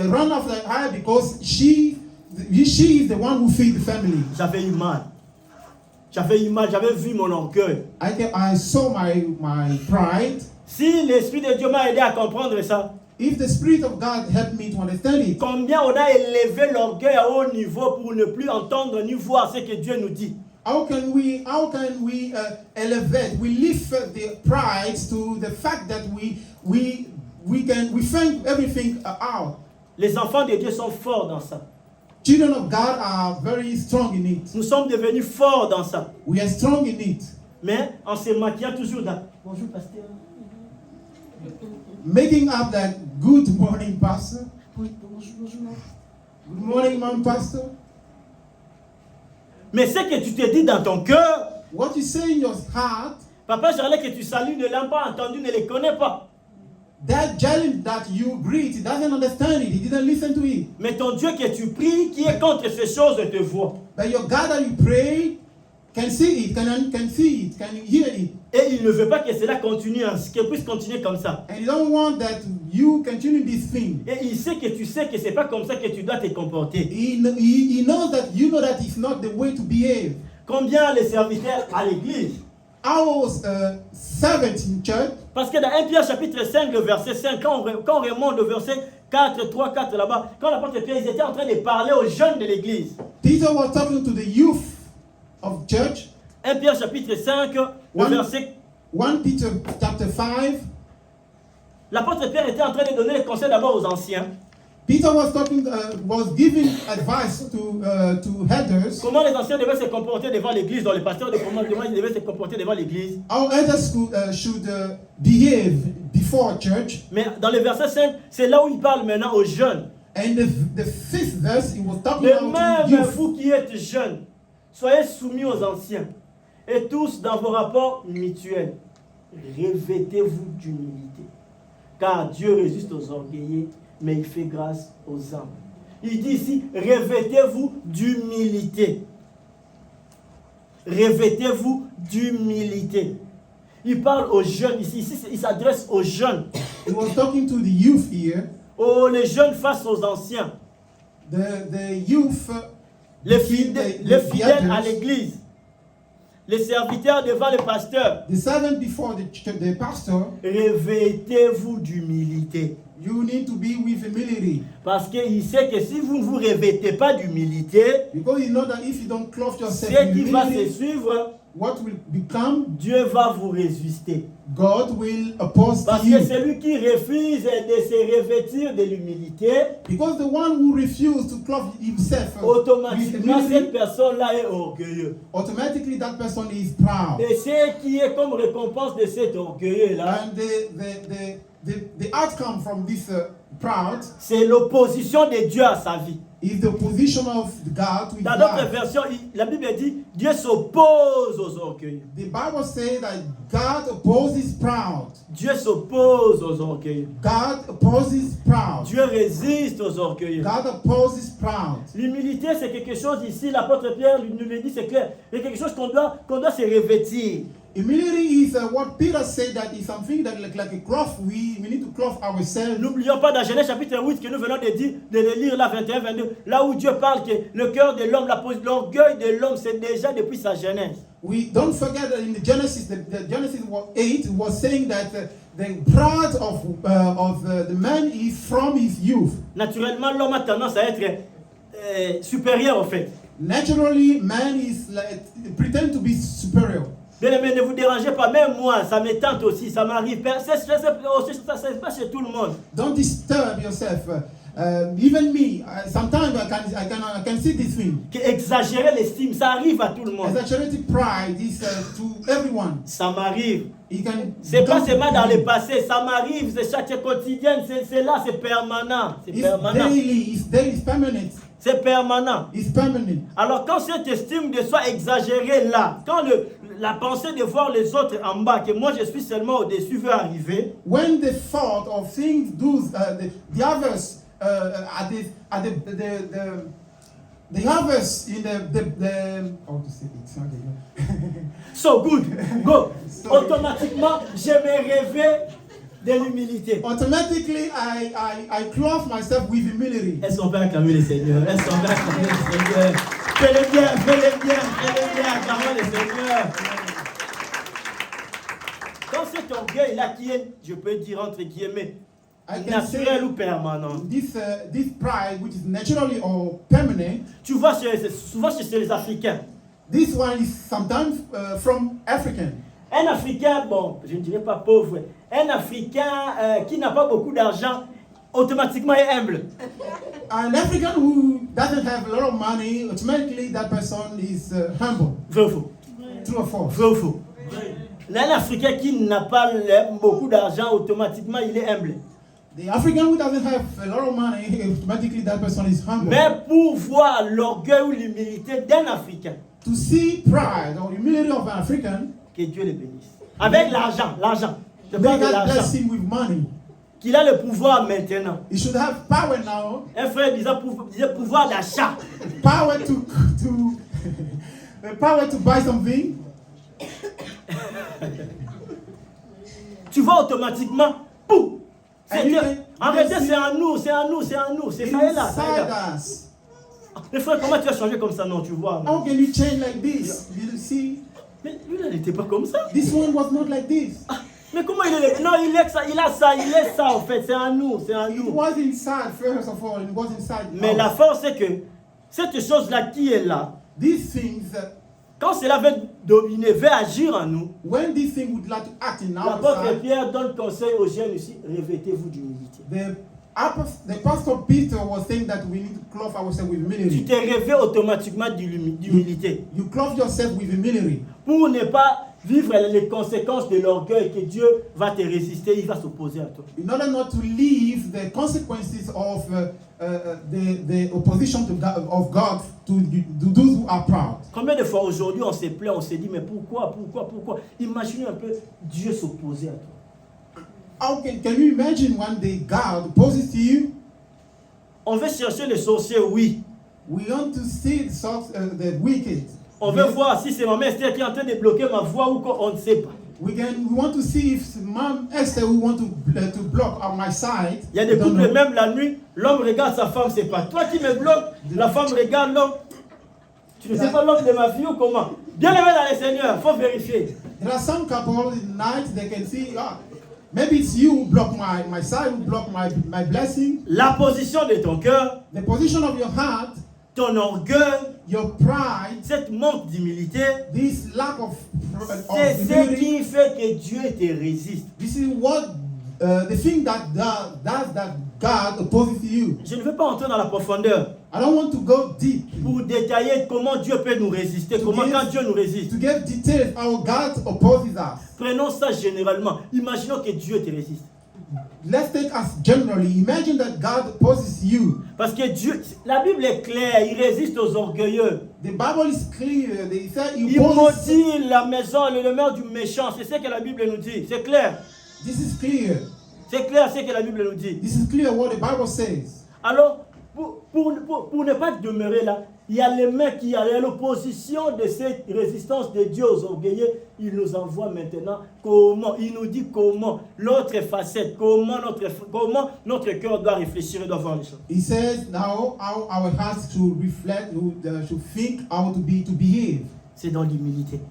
run after her because she is the one who feeds the family. J'avais eu mal. J'avais vu mon orgueil. I saw my pride. Si l'Esprit de Dieu m'a aidé à comprendre ça, If the Spirit of God helped me to understand it, combien on a élevé l'orgueil à haut niveau pour ne plus entendre ni voir ce que Dieu nous dit. how can we elevate? We lift the pride to the fact that we think everything out. Les enfants de Dieu sont forts dans ça. Children of God are very strong in it. Nous sommes devenus forts dans ça. We are strong in it. Mais en se maquillant toujours dans... Bonjour, pasteur. Making up that good morning, pastor. Oui, bonjour. Good morning, mom, pastor. Mais ce que tu te dis dans ton cœur, What you say in your heart, Papa Charlet que tu salues ne l'a pas entendu, ne les connaît pas. that giant that you greet, he doesn't understand it. He didn't listen to it. Mais ton Dieu que tu pries, qui est contre ces choses, te voit. But your God that you pray can see it, can see it, can hear it. Et il ne veut pas que cela continue, qu'elle puisse continuer comme ça. And you don't want that you continue this thing. Et il sait que tu sais que c'est pas comme ça que tu dois te comporter. He knows that you know that it's not the way to behave. Combien les serviteurs à l'église? Our servants in church, Parce que dans 1 Pierre chapitre 5, le verset 5, quand on remonte au verset 4, 3, 4 là-bas, quand l'apôtre Pierre, ils étaient en train de parler aux jeunes de l'église. Peter was talking to the youth of church. 1 Pierre chapitre 5, le verset... 1 Peter chapter 5. L'apôtre Pierre était en train de donner les conseils d'abord aux anciens. Peter was giving advice to elders. Comment les anciens devaient se comporter devant l'église, dans les pasteurs de comment ils devaient se comporter devant l'église. How elders should behave before church. Mais dans le verset 5, c'est là où il parle maintenant aux jeunes. And the 5th verse, he was talking De about même, youth. vous qui êtes jeunes, soyez soumis aux anciens. Et tous dans vos rapports mutuels, revêtez-vous d'humilité. Car Dieu résiste aux orgueilleux, mais il fait grâce aux humbles. Il dit ici, revêtez-vous d'humilité. Revêtez-vous d'humilité. Il parle aux jeunes ici il s'adresse aux jeunes. He was talking to the youth here. Oh, les jeunes face aux anciens. The youth, Les fidèles à l'église. Les serviteurs devant le pasteur. the servant before the pastor. Revêtez-vous d'humilité. You need to be with humility. Parce qu'il sait que si vous ne vous revêtez pas d'humilité, Because you know that if you don't clothe yourself ce in qui va se humility, suivre, what will become? Dieu va vous résister. God will oppose Parce to you. que celui qui refuse de se revêtir de l'humilité, Because the one who refuses to clothe himself with automatiquement cette humility, personne-là est orgueilleuse. automatically that person is proud. Et ce qui est comme récompense de cet orgueilleux-là, And the outcome from this proud c'est l'opposition de Dieu à sa vie. is the position of God to his Dans d'autres life. versions, la Bible dit Dieu s'oppose aux orgueilleux. The Bible says that God opposes proud. Dieu s'oppose aux orgueilleux. God opposes proud. Dieu résiste aux orgueilleux. God opposes proud. L'humilité, c'est quelque chose ici, l'apôtre Pierre nous le dit, c'est clair. C'est quelque chose qu'on doit se revêtir. Humility is what Peter said, that is something that like a cloth. We need to clothe ourselves. N'oublions pas dans Genèse chapitre 8 que nous venons de le lire là, 21-22, là où Dieu parle que le cœur de l'homme, l'orgueil de l'homme, c'est déjà depuis sa jeunesse. We don't forget that in the Genesis 8 was saying that the pride of the man is from his youth. Naturellement, l'homme a tendance à être supérieur au fait. Naturally, man is pretend to be superior. Bien aimé, ne vous dérangez pas, même moi, ça me tente aussi, ça m'arrive. Ça se passe chez tout le monde. Don't disturb yourself. Even me, sometimes I can see this thing. Exagérer l'estime, ça arrive à tout le monde. Exaggerated pride is to everyone. Ça m'arrive. C'est pas seulement dans le passé, ça m'arrive, c'est chaque quotidien, c'est là, c'est permanent. C'est permanent. It's permanent. C'est permanent. It's permanent. Alors quand cette estime de soi exagérée là, quand la pensée de voir les autres en bas, que moi je suis seulement au-dessus, veut arriver, when the thought of seeing those the others at the others in the how to say it, sorry. so good, go. Sorry. Automatiquement, je me rêvais de l'humilité. Automatically I clothe myself with humility. Est-ce qu'on peut acclamer le Seigneur? Est-ce qu'on peut acclamer le Seigneur? Fais-le bien, fais-le bien, fais-le bien, acclamons le Seigneur. Dans cet orgueil-là qui est, je peux dire entre guillemets, I can say naturel ou permanent. this pride, which is naturally or permanent, Tu vois, souvent chez les Africains. this one is sometimes from African. Un Africain, bon, je ne dirais pas pauvre, un Africain qui n'a pas beaucoup d'argent, automatiquement est humble. An African who doesn't have a lot of money, automatically that person is humble. Vrai ou faux? True or false? Vrai ou faux? Un Africain qui n'a pas beaucoup d'argent, automatiquement il est humble. The African who doesn't have a lot of money, automatically that person is humble. Mais pour voir l'orgueil ou l'humilité d'un Africain, To see pride or humility of an African, que Dieu le bénisse. Avec l'argent, je may parle de God l'argent. bless him with money. Qu'il a le pouvoir maintenant. He should have power now, Un frère disait pouvoir d'achat. power to the power to buy something. Tu vois automatiquement, pouf! And you En réalité, c'est en nous, c'est en nous, c'est en nous. C'est ça et là. ça et Inside là. us. Mais frère, comment tu as changé comme ça? Non, tu vois. Non. How can you change like this? You see, Mais lui, il n'était pas comme ça. this one was not like this. Mais comment il est? Non, il est ça, il a ça, il est ça en fait. C'est en nous, c'est en It nous. was inside, first of all, it was inside. Mais la force, c'est que cette chose-là qui est là, These things, quand cela veut dominer, veut agir en nous, when this thing would like to act in our l'apôtre side, Pierre donne conseil aux jeunes ici, revêtez-vous d'humilité. the Pastor Peter was saying that we need to clothe ourselves with Tu humility. te revêts automatiquement d'humilité You clothe yourself with humility pour ne pas vivre les conséquences de l'orgueil que Dieu va te résister, il va s'opposer à toi. in order not to leave the consequences of the opposition of God to those who are proud. Combien de fois aujourd'hui on se plaint, on se dit mais pourquoi? Imaginez un peu Dieu s'opposer à toi. How can you imagine one day God opposes to you? On veut chercher les sorciers, oui. We want to see the wicked. On veut voir si c'est maman Esther qui est en train de bloquer ma voix ou quoi, on ne sait pas. We want to see if Mom Esther who want to block on my side. Il y a des couples, même la nuit, l'homme regarde sa femme, c'est pas toi qui me bloques, la femme regarde l'homme. Tu ne sais pas l'homme de ma fille ou comment? Bien aimé dans les Seigneurs, il faut vérifier. There are some couples in night they can see, maybe it's you who block my side, who block my blessing. La position de ton cœur, The position of your heart, ton orgueil, your pride, cette manque d'humilité, this lack of c'est ce humility. qui fait que Dieu te résiste. This is what the thing that God opposes to you. Je ne veux pas entrer dans la profondeur I don't want to go deep pour détailler comment Dieu peut nous résister, comment quand Dieu nous résiste. to give details how God opposes us. Prenons ça généralement. Imaginons que Dieu te résiste. Let's take us generally. Imagine that God opposes you. Parce que Dieu, la Bible est claire, il résiste aux orgueilleux. The Bible is clear. They say Il maudit la maison et le demeure du méchant. C'est ce que la Bible nous dit. C'est clair. This is clear. C'est clair ce que la Bible nous dit. This is clear what the Bible says. Alors, pour ne pas demeurer là, il y a les mains qui à l'opposition de cette résistance de Dieu aux orgueilleux. Il nous envoie maintenant comment, il nous dit comment, l'autre facette, comment notre cœur doit réfléchir et doit voir les choses. He says now how our hearts should reflect, should think how to behave. C'est dans l'humilité.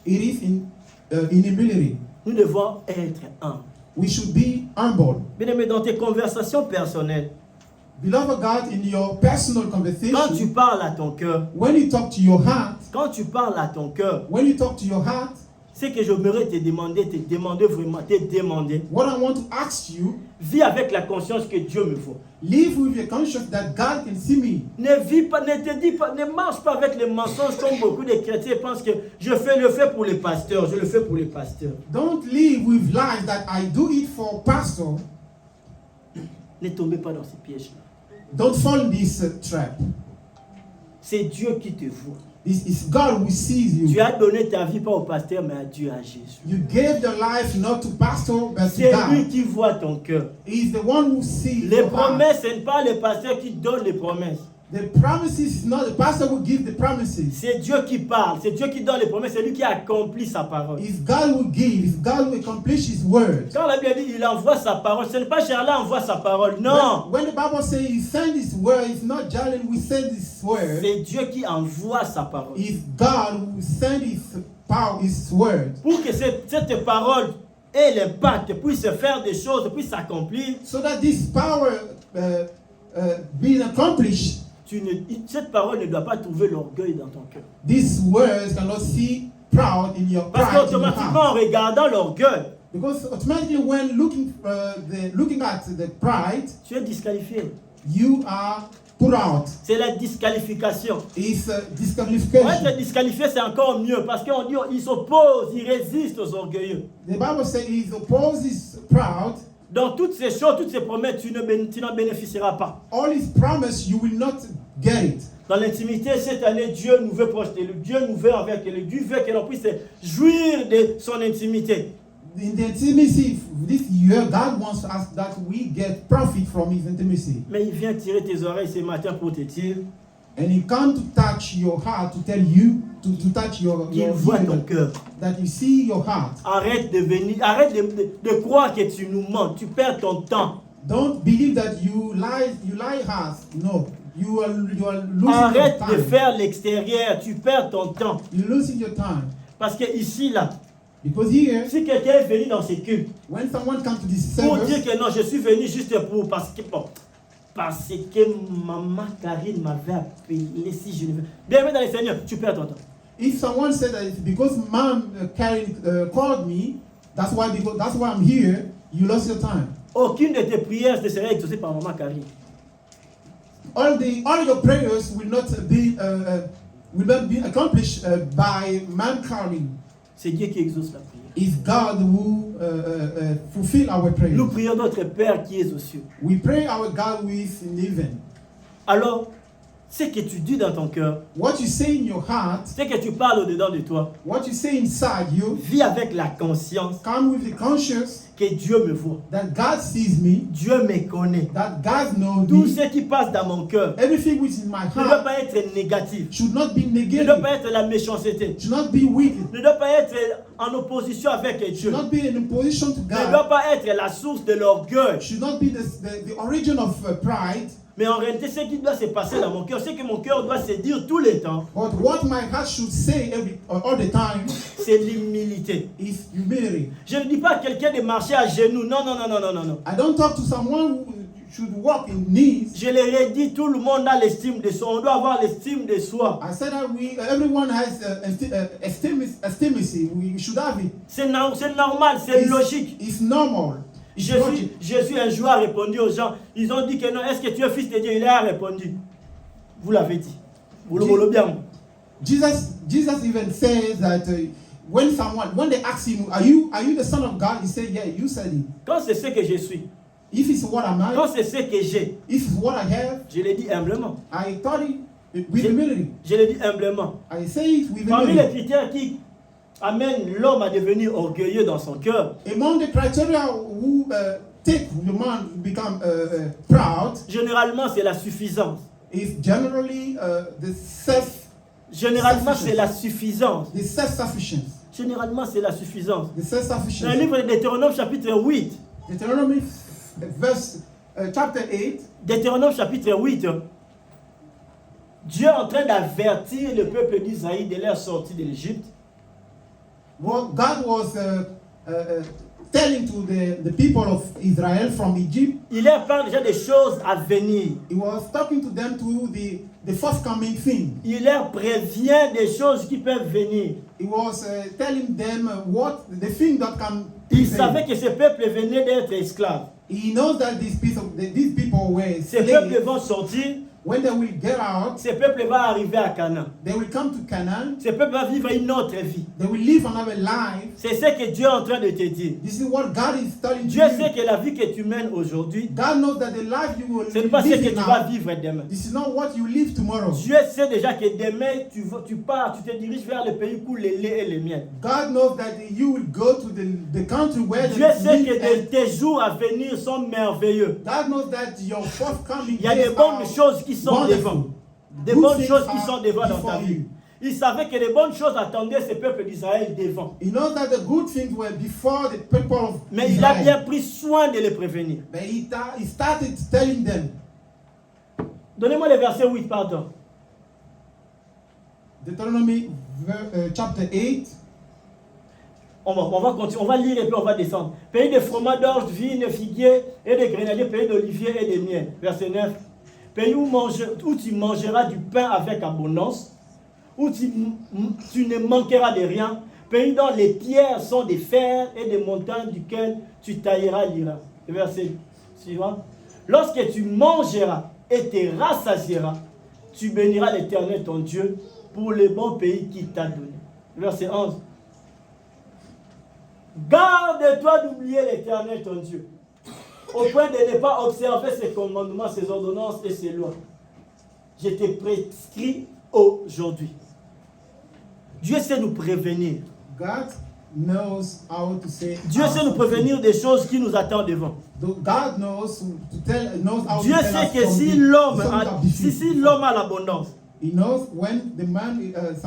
It is in humility. Nous devons être humbles. We should be humble. Bien-aimé, dans tes conversations personnelles, Beloved God, in your personal quand tu conversation, parles à ton cœur, when you talk to your heart, when you talk to your heart, c'est que j'aimerais te demander vraiment, what I want to ask you, vis avec la conscience que Dieu me voit. live with your conscience that God can see me. Ne vis pas, ne te dis pas, ne marche pas avec les mensonges comme beaucoup de chrétiens pensent que je le fais pour les pasteurs, je le fais pour les pasteurs. Don't live with lies that I do it for pastor. Ne tombez pas dans ces pièges-là. Don't fall in this trap. C'est Dieu qui te voit. It's God who sees Tu you. as donné ta vie pas au pasteur, mais à Dieu, à Jésus. You gave your life not to pastor, but to C'est lui God. qui voit ton cœur. He's the one who sees Les your heart. promesses, ce n'est pas le pasteur qui donne les promesses. The promises is not the pastor who gives the promises. C'est Dieu qui parle, c'est Dieu qui donne les promesses, c'est lui qui accomplit sa parole. It's God who gives. It's God who accomplishes His word. Quand la Bible dit il envoie sa parole, ce n'est pas Gerlin envoie sa parole, non. When the Bible says He sends His word, it's not Jalen who sends His word. C'est Dieu qui envoie sa parole. It's God who sends His power, His word. Pour que cette parole ait l'impact, puisse faire des choses, puisse s'accomplir, So that this power being accomplished, cette parole ne doit pas trouver l'orgueil dans ton cœur. these words cannot see proud in your Parce pride in your qu'automatiquement, heart. en regardant l'orgueil, Because automatically when looking at the pride, tu es disqualifié. you are put out. C'est la disqualification. It's Pour être disqualification. disqualifié, c'est encore mieux parce qu'on dit il s'oppose, il résiste aux orgueilleux. The Bible says He opposes proud. Dans toutes ces choses, toutes ces promesses, tu n'en bénéficieras pas. All His promise, you will not get it. Dans l'intimité, cette année, Dieu nous veut projeter. Dieu nous veut avec lui. Dieu veut que l'on puisse jouir de son intimité. In the intimacy this year, God wants us that we get profit from His intimacy. Mais il vient tirer tes oreilles ce matin pour te dire And He comes to touch your heart, to tell you, to touch qu'il your voit ton ear, cœur. that you see your heart. Arrête de croire que tu nous mens. Tu perds ton temps. Don't believe that you lie us. No, you are losing Arrête your de time. faire l'extérieur. Tu perds ton temps. You're losing your time. Parce que ici, là, Because here, si quelqu'un est venu dans ces cultes when someone comes to this pour service, dire que non, je suis venu juste pour parce que maman Karine m'avait appelé si je ne veux. Bienvenue dans le Seigneur, tu perds ton temps. if someone said that it's because Mom Karen called me, that's why I'm here, you lost your time. Aucune de tes prières ne sera exaucée par maman Karine. All your prayers will not be accomplished by mankind. C'est Dieu qui exauce la prière. It's God who fulfill our prayers. Nous prions notre Père qui est aux cieux. We pray our God who is in heaven. Alors, ce que tu dis dans ton cœur, What you say in your heart, ce que tu parles au-dedans de toi, what you say inside you, vis avec la conscience come with the conscience que Dieu me voit. that God sees me, Dieu me connaît. that God knows Tout me. ce qui passe dans mon cœur Everything which is in my ne doit heart pas être négatif. should not be Ne doit negative, pas être la méchanceté. should not be wicked, Ne doit pas être en opposition avec Dieu. should not be in opposition to Ne God, doit pas être la source de l'orgueil. should not be the origin of pride. Mais en réalité, ce qui doit se passer dans mon cœur, c'est que mon cœur doit se dire tout le temps, But what my heart should say all the time c'est l'humilité. is humility. Je ne dis pas à quelqu'un de marcher à genoux. Non, non, non, non, non, non, non. I don't talk to someone who should walk in knees. Je leur ai dit, tout le monde a l'estime de soi. On doit avoir l'estime de soi. I said that everyone has estimacy. We should have it. C'est normal, c'est logique. It's normal. It's logic. Jésus un jour a répondu aux gens. Ils ont dit que non, est-ce que tu es fils de Dieu? Il a répondu. Vous l'avez dit. Vous le voulez bien. Jesus even says that when they ask him, are you the son of God? He said, yeah, you said it. Quand c'est ce que je suis, If it's what am quand I, c'est ce que j'ai, if it's what I have, je l'ai dit humblement. I thought it with humility. Je l'ai dit humblement. I say it with Parmi les humility. critères qui amènent l'homme à devenir orgueilleux dans son cœur, Among the criteria who take the man to become proud généralement c'est la suffisance. is generally the Généralement c'est la suffisance. self-sufficiency. Généralement c'est la suffisance. The Dans le self-sufficiency. livre de Deutéronome chapitre 8, Deuteronomy chapter 8. Deutéronome chapitre 8, Dieu est en train d'avertir le peuple d'Israël de leur sortie de l'Égypte. What God was telling to the people of Israel from Egypt, Il leur parle déjà des choses à venir. He was talking to them to the forthcoming thing. Il leur prévient des choses qui peuvent venir. He was telling them what the thing that can. Il savait que ce peuple venait d'être esclaves. He knows that these people were Ces slaves. peuples vont sortir when they will get out, ce peuple va arriver à Canaan. they will come to Canaan. Ce peuple va vivre une autre vie. They will live another life. C'est ce que Dieu est en train de te dire. This is what God is telling Dieu you. sait que la vie que tu mènes aujourd'hui, God knows that the life you will ce n'est pas ce que live tu vas now, vivre demain. this is not what you live tomorrow. Dieu sait déjà que demain, tu pars, tu te diriges vers le pays où les laits et les miels. God knows that you will go to the country where Dieu there is sait milk que and tes jours à venir sont merveilleux. God knows that your forthcoming Il y a des days bonnes are choses qui sont wonderful. devant. Des Good bonnes things choses qui are sont devant dans ta before vie. you. Il savait que les bonnes choses attendaient ce peuple d'Israël devant. He knows that the good things were before the people of Mais il a Israel. bien pris soin de les prévenir. But he started telling them. Donnez-moi le verset 8, pardon. Deuteronomy chapter 8. On va continuer, on va lire et puis on va descendre. Pays de froment d'orge, vignes, figuiers et de grenadiers, pays d'oliviers et de miel. Verset 9. Pays où tu mangeras du pain avec abondance, où tu ne manqueras de rien. Pays dont les pierres sont des fers et des montagnes duquel tu tailleras l'ira. Verset suivant. Lorsque tu mangeras et te rassasieras, tu béniras l'Éternel ton Dieu pour le bon pays qu'il t'a donné. Verset 11. Garde-toi d'oublier l'Éternel ton Dieu, au point de ne pas observer ses commandements, ses ordonnances et ses lois. Je te prescris aujourd'hui. Dieu sait nous prévenir. God knows how to say. Dieu sait nous prévenir des choses qui nous attendent devant. God knows how Dieu to tell sait us que from si the- l'homme some a, of the si future. l'homme a l'abondance, He knows when the man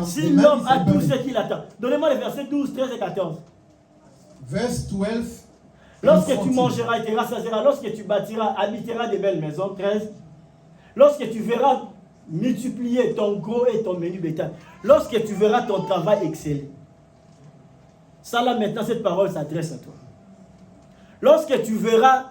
si the man l'homme is a tout abundant. ce qu'il attend. Donnez-moi les versets 12, 13 et 14. Verse 12. Lorsque and tu 14. mangeras et te rassasieras, lorsque tu bâtiras, habiteras des belles maisons, 13. Lorsque tu verras multiplier ton gros et ton menu bétail, lorsque tu verras ton travail exceller. Ça là maintenant, cette parole s'adresse à toi. Lorsque tu verras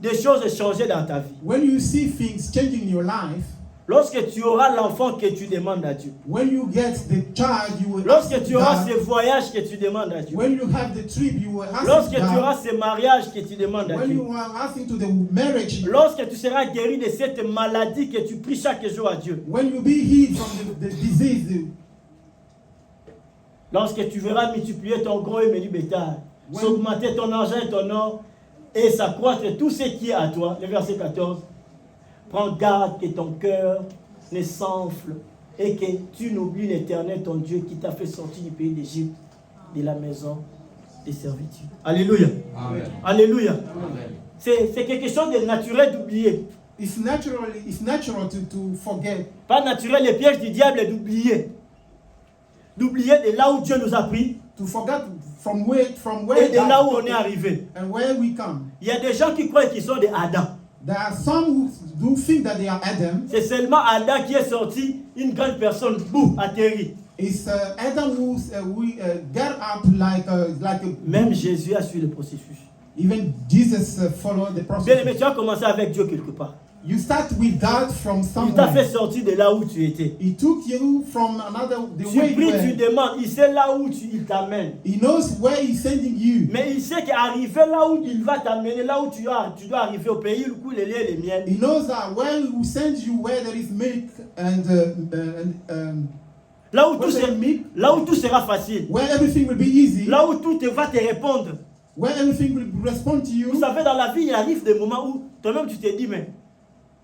des choses changer dans ta vie, When you see things changing in your life, lorsque tu auras l'enfant que tu demandes à Dieu, when you get the child, you will lorsque ask tu auras God. ces voyages que tu demandes à Dieu, When you have the trip, you will ask lorsque tu God. auras ces mariages que tu demandes à When Dieu, you are asking to the marriage, lorsque tu seras guéri de cette maladie que tu pries chaque jour à Dieu, when you be healed from the disease, lorsque tu verras multiplier ton gros et menu bétail, When- s'augmenter ton argent et ton or, et s'accroître tout ce qui est à toi, le verset 14, prends garde que ton cœur ne s'enfle et que tu n'oublies l'Éternel ton Dieu qui t'a fait sortir du pays d'Égypte, de la maison des servitudes. Alléluia. Amen. Alléluia. Amen. C'est quelque chose de naturel d'oublier. it's natural to forget. Pas naturel, le piège du diable est d'oublier. D'oublier de là où Dieu nous a pris To forget from where et de là où God on est arrivé. and where we come. Il y a des gens qui croient qu'ils sont des Adam. There are some who think that they are Adam. C'est seulement Adam qui est sorti, une grande personne, boum, atterri. It's Adam who get up like a Même Jésus a suivi le processus. even Jesus followed the Bien aimé, process. tu as commencé avec Dieu quelque part. You start with God from Il t'a fait somewhere. sortir de là où tu étais. He took you from the Tu way you pries, tu were. demandes, il sait là où il t'amène. He knows where he's sending you. Mais il sait qu'arriver là où il va t'amener, là où tu dois arriver au pays où les laits et les miels. He knows that where he will send you where there is milk and Là où, là où tout sera facile. where everything will be easy, Là où tout va te répondre. where everything will respond to Vous you. savez, dans la vie, il arrive des moments où toi-même tu te dis, mais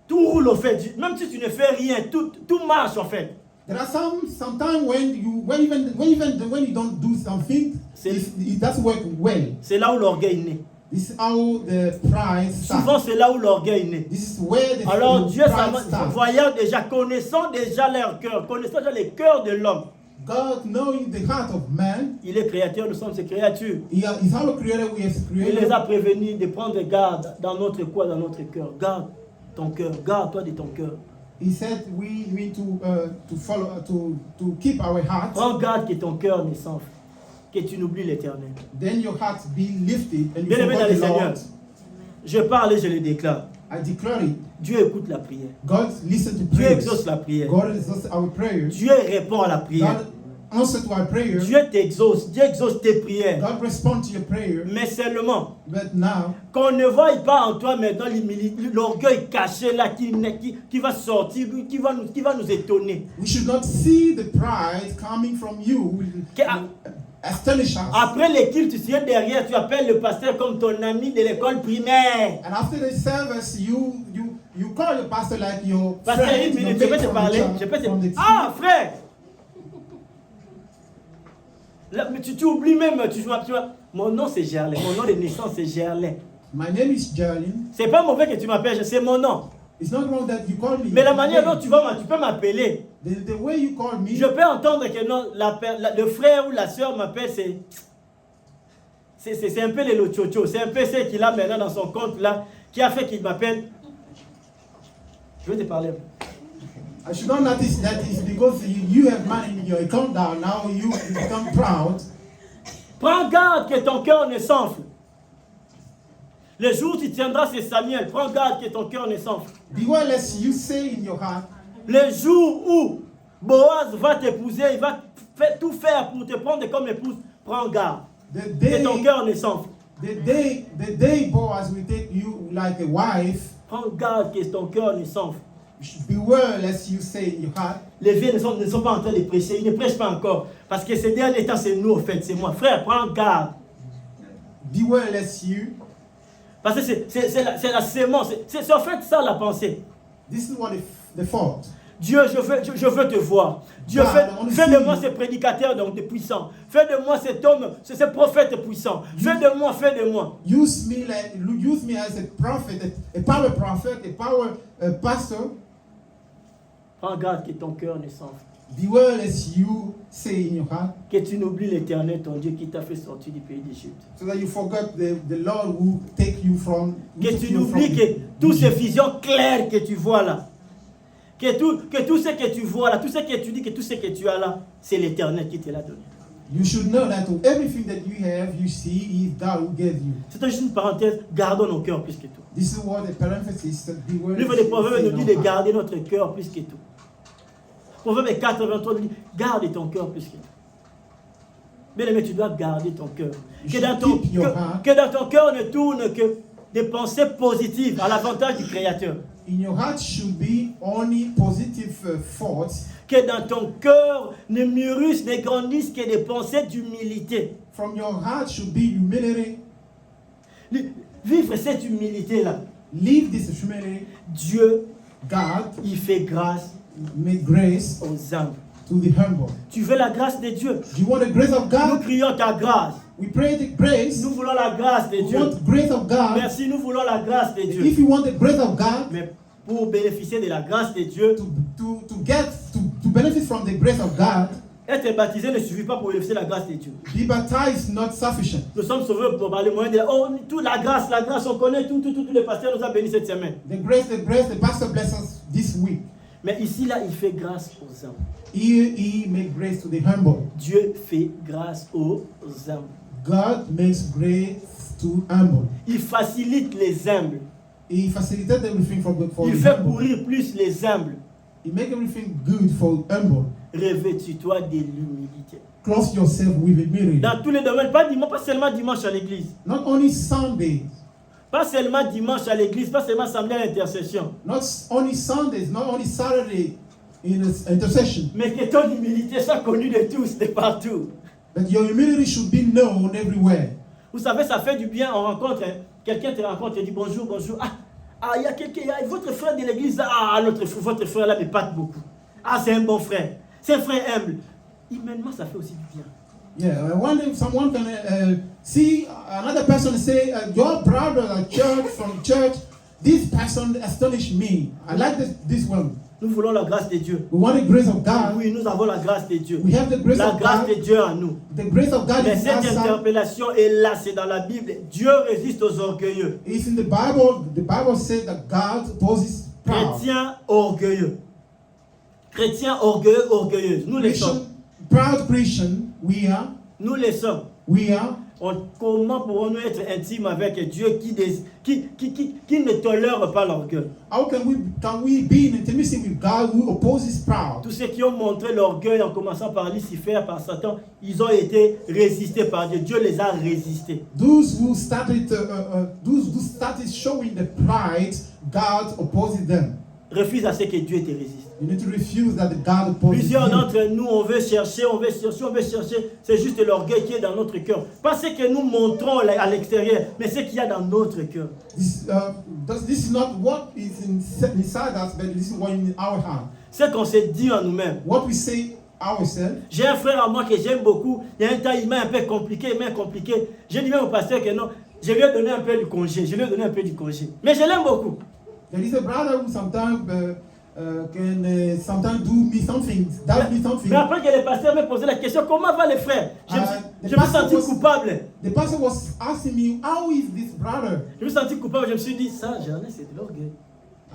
tout roule au fait. Même si tu ne fais rien, tout marche en fait. There are sometimes when you don't do something, it doesn't work well. C'est là où l'orgueil naît. This is how the pride Souvent, starts. c'est là où l'orgueil naît. This is where the Alors Dieu, pride starts. voyant déjà, connaissant déjà leur cœur, connaissant déjà les cœurs de l'homme, God knowing the heart of man, il est créateur, nous sommes ses créatures. He is our creator, we are his Il les creator. a prévenus de prendre garde dans notre quoi, dans notre cœur. Garde ton cœur, garde-toi de ton cœur. He said we need to follow to keep our heart. Prends garde que ton cœur ne s'enfle, que tu n'oublies l'Éternel. Then your heart be lifted and you Bien aimé dans forget le the Seigneur, Lord. je parle et je le déclare. I declare it. Dieu écoute la prière. God listen to Dieu prayers. exauce la prière. God exauces our prayers. Dieu répond à la prière. God answer to our prayer. Dieu t'exauce, Dieu exauce tes prières. God responds to your prayer. Mais seulement, But now, qu'on ne voie pas en toi maintenant l'orgueil caché là qui va sortir, qui va nous étonner. we should not see the pride coming from you. Astonish us. Après les cultes, tu viens derrière, tu appelles le pasteur comme ton ami de l'école primaire. And after the service, you call your pastor like your Pasteur, friend. une minute, your je peux mate te from parler. the Je peux te... from the Ah, frère! Là, mais tu oublies même, tu vois, mon nom c'est Gerlin, mon nom de naissance c'est Gerlin. My name is Gerlin. C'est pas mauvais que tu m'appelles, c'est mon nom. It's not wrong that you call me. Mais la manière dont tu peux m'appeler, The way you call me, je peux entendre que non, le frère ou la soeur m'appelle, c'est un peu les lochocho, c'est un peu ce qu'il a maintenant dans son compte là, qui a fait qu'il m'appelle. Je vais te parler. I should not notice that it's because you have money in your account now you become proud. Prends garde que ton cœur ne s'enfle. Le jour où tu tiendras, c'est Samuel. Prends garde que ton cœur ne s'enfle. Beware lest you say in your heart, Le jour où Boaz va t'épouser, il va tout faire pour te prendre comme épouse. Prends garde que ton cœur ne s'enfle. the day Boaz will take you like a wife, Prends garde que ton cœur ne s'enfle. beware lest you say in your heart. Les vieux ne sont pas en train de prêcher, ils ne prêchent pas encore. Parce que ces derniers temps, c'est nous, en fait, c'est moi. Frère, prends garde. Beware lest you. Parce que c'est la sémence. C'est en fait ça la pensée. This is what the fault. Dieu, je veux te voir. Dieu, fais de moi ce prédicateur donc de puissant. Fais de moi cet homme, ce prophète puissant. Fais de moi. Use me as a prophet, a power prophet, a power pastor. Prends garde que ton cœur ne s'enfle. Beware lest you say in your heart. Que tu n'oublies l'Éternel, ton Dieu, qui t'a fait sortir du pays d'Égypte. So that you forget the Lord who take you from. Que tu n'oublies que toutes ces visions claires que tu vois là, que tout ce que tu vois là, tout ce que tu dis, que tout ce que tu as là, c'est l'Éternel qui te l'a donné. You should know that everything that you have, you see, is God who gave you. C'est juste une parenthèse, gardons nos cœurs plus que tout. This is what the parenthesis that beware. Le livre des Proverbes nous dit de garder notre cœur plus que tout. Proverbe 4, 23 nous dit, garde ton cœur plus que tout. Bien aimé, tu dois garder ton cœur. Que dans ton cœur ne tourne que des pensées positives à l'avantage du Créateur. In your heart should be only positive thoughts. Que dans ton cœur ne mûrissent, ne grandissent que des pensées d'humilité. From your heart should be humility. Vivre cette humilité-là. Live this humility. Dieu, God, il fait grâce make grace aux humbles. to the humble. Tu veux la grâce de Dieu? Do you want the grace of Nous God? crions ta grâce. We pray the grace. Nous voulons la grâce de We Dieu. want the grace of God. Merci, nous voulons la grâce de Dieu. If you want the grace of God, Mais pour bénéficier de la grâce de Dieu, to benefit from the grace of God, être baptisé ne suffit pas pour bénéficier de la grâce de Dieu. be baptized is not sufficient. Nous sommes sauvés par le moyen de toute la grâce, on connaît tout le pasteur nous a bénis cette semaine. The pastor bless us this week. Mais ici, là, il fait grâce aux hommes. He make grace to the humble. Dieu fait grâce aux humbles. God makes grace to humble. Il facilite les humbles. He facilitates everything for Il the fait humble. courir plus les humbles. He make everything good for humble. Revêtis-toi de l'humilité. Clothe yourself with humility. Dans tous les domaines, pas seulement dimanche à l'église. Not only Sundays. Pas seulement dimanche à l'église, pas seulement samedi à l'intercession. Not only Sundays, not only Saturday in intercession. Mais que ton humilité soit connue de tous, de partout. But your humility should be known everywhere. Vous savez, ça fait du bien, on rencontre, quelqu'un te rencontre et dit bonjour. Il y a quelqu'un, votre frère de l'église, votre frère là me pâte beaucoup. C'est un bon frère, c'est un frère humble. Humainement, ça fait aussi du bien. Yeah, one day someone can see another person say, your brother at church, from church, this person astonished me. I like this one. Nous voulons la grâce de Dieu. We want the grace of God. Oui, nous avons la grâce de Dieu. We have the grace La of grâce God. de Dieu en nous. The grace of God Mais is cette outside. interpellation est là, c'est dans la Bible. Dieu résiste aux orgueilleux. It's in the Bible. The Bible says that God opposes proud. Chrétiens orgueilleux. Chrétiens orgueilleux, orgueilleuses. Nous les sommes. Proud Christian, we are. Nous les sommes. we are, comment pourrons-nous être intimes avec Dieu qui ne tolère pas l'orgueil? how can we be in intimacy with God who opposes proud? Tous ceux qui ont montré l'orgueil en commençant par Lucifer, par Satan, ils ont été résistés par Dieu. Dieu les a résistés. Those who started showing the pride, God opposes them. Refuse à ce que Dieu te résiste. You need to refuse that God opposes Plusieurs you. d'entre nous, on veut chercher. C'est juste l'orgueil qui est dans notre cœur. Pas ce que nous montrons à l'extérieur, mais ce qu'il y a dans notre cœur. This is not what is inside us, but this is what is in our heart. Ce qu'on se dit en nous-mêmes. What we say ourselves. J'ai un frère à moi que j'aime beaucoup. Il y a un temps, il m'a un peu compliqué. J'ai dit même au pasteur que non, je lui ai donné un peu du congé. Mais je l'aime beaucoup. There is a brother who sometimes can sometimes do me something. Mais après que le pasteur m'a posé la question, comment va les frères? Je me sentis coupable. The pastor was asking me, how is this brother? Je me sentis coupable. Je me suis dit, ça, Jalen, c'est de l'orgueil.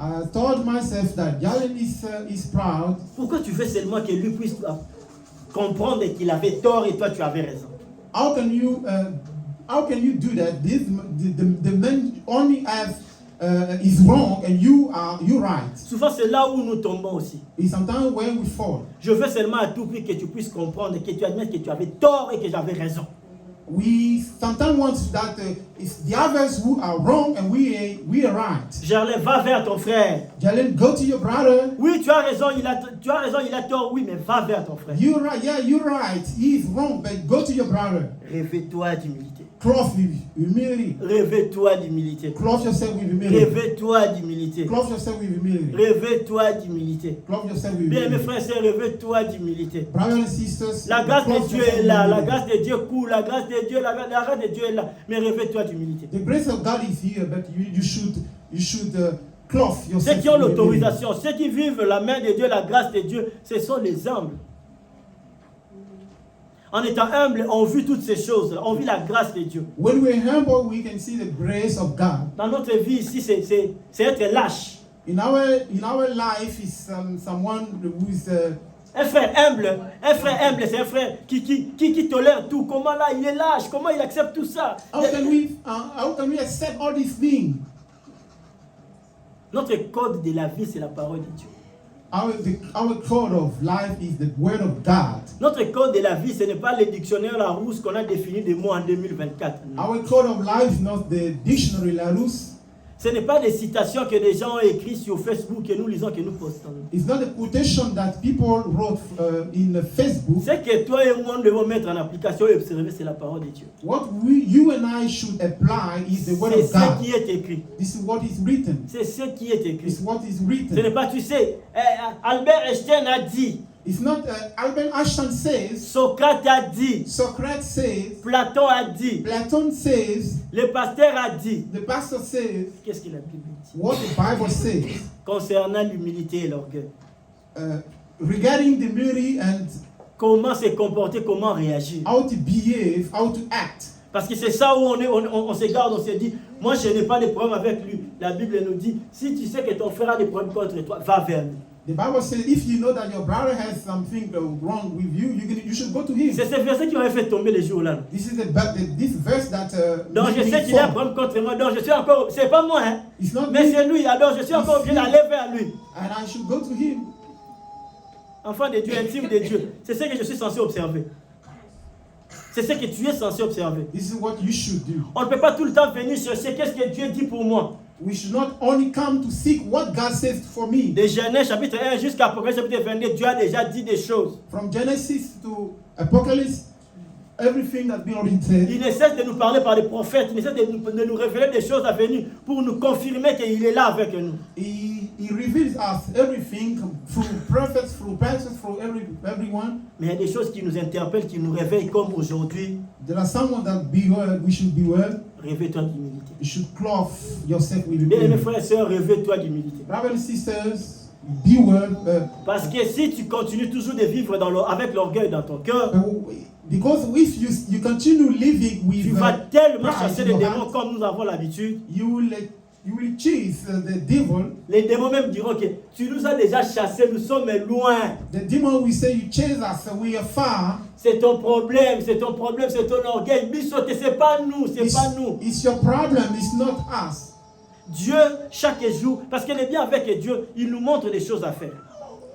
I told myself that Jalen is proud. Pourquoi tu veux seulement que lui puisse comprendre qu'il avait tort et toi tu avais raison? How can you do that? The man only has is wrong and you're right. Souvent c'est là où nous tombons aussi. It's sometimes where we fall. Je veux seulement à tout prix que tu puisses comprendre, que tu admettes que tu avais tort et que j'avais raison. We sometimes want that it's the others who are wrong and we are right. Jalen, va vers ton frère. Jalen, go to your brother. Oui, tu as raison, il a tort, oui, mais va vers ton frère. You're right, yeah, you're right. He is wrong, but go to your brother. Revêt-toi d'humilité. Clothe with humility. Revêt-toi d'humilité. Clothe yourself with humility. Revêt-toi d'humilité. Clothe yourself with humility. Revêt-toi d'humilité. Clothe yourself with Bien, humility. mes frères et sœurs, revêt-toi d'humilité. Brothers and sisters, La grâce de clothe Dieu yourself est with là, la humility. grâce de Dieu coule, la grâce de Dieu est là, mais revêt-toi d'humilité. The grace of God is here, but you should clothe yourself. Ceux qui ont with humility. l'autorisation, ceux qui vivent la main de Dieu, la grâce de Dieu, ce sont les humbles. En étant humble, on vit toutes ces choses, on vit la grâce de Dieu. When we're humble, we can see the grace of God. Dans notre vie ici, c'est être lâche. In our life is someone who is Un frère humble, c'est un frère qui tolère tout. Comment là, il est lâche, comment il accepte tout ça? how can we accept all these things? Notre code de la vie, c'est la parole de Dieu. Our code of life is the word of God. Notre code de la vie, ce n'est pas le dictionnaire Larousse qu'on a défini des mots en 2024. Non. Our code of life is not the dictionary Larousse. Ce n'est pas des citations que des gens ont écrites sur Facebook que nous lisons, que nous postons. It's not a quotation that people wrote in Facebook. Ce que toi et moi nous devons mettre en application et observer, c'est la parole de Dieu. What you and I should apply is the word C'est of ce God. qui est écrit. This is what is written. C'est ce qui est écrit. It's what is Ce n'est written. pas, tu sais, Albert Einstein a dit, It's not Albert Einstein says, Socrate a dit, Socrates says, Platon a dit, Platon says, le pasteur a dit. the pastor says, Qu'est-ce que la Bible dit what the Bible says concernant l'humilité et l'orgueil? regarding the humility and Comment se comporter, comment réagir? how to behave, how to act. Parce que c'est ça où on se garde, on se dit, moi je n'ai pas de problème avec lui. La Bible nous dit, si tu sais que ton frère a des problèmes contre toi, va vers lui. The Bible says if you know that your brother has something wrong with you, you should go to him. C'est ce verset qui m'avait fait tomber les jours là. This is this verse that Donc je made sais me qu'il a un fall. problème contre moi, donc je suis encore, c'est pas moi, hein, It's not mais me, c'est lui, alors je suis encore obligé d'aller vers lui. and I should go to him. Enfant de Dieu, intime de Dieu, c'est ce que je suis censé observer. C'est ce que tu es censé observer. This is what you should do. On ne peut pas tout le temps venir chercher qu'est-ce que Dieu dit pour moi. We should not only come to seek what God says for me. De Genèse chapitre 1 jusqu'à Apocalypse chapitre 22, Dieu a déjà dit des choses. From Genesis to Apocalypse, everything that's been already said. Il ne cesse de nous parler par des prophètes, il ne cesse de nous révéler des choses à venir pour nous confirmer qu'il est là avec nous. He reveals us everything through prophets, through pastors, through everyone. Mais il y a des choses qui nous interpellent, qui nous réveillent comme aujourd'hui. There are someone that we should beware. Réveille-toi d'humilité. You should clothe yourself with Bien, mes humility. frères et sœurs, réveille-toi d'humilité. Brothers and sisters, beware. Parce que si tu continues toujours de vivre avec l'orgueil dans ton cœur, Because if you continue living with tu vas tellement pride chasser in les your démons heart, comme nous avons l'habitude. you will You will chase the devil. Les démons même diront que tu nous as déjà chassés, nous sommes loin. The demon will say, you chase us, we are far. C'est ton problème, c'est ton problème, c'est ton orgueil. Bisoté, c'est pas nous, c'est pas nous. It's your problem, it's not us. Dieu, chaque jour, parce qu'il est bien avec Dieu, il nous montre des choses à faire.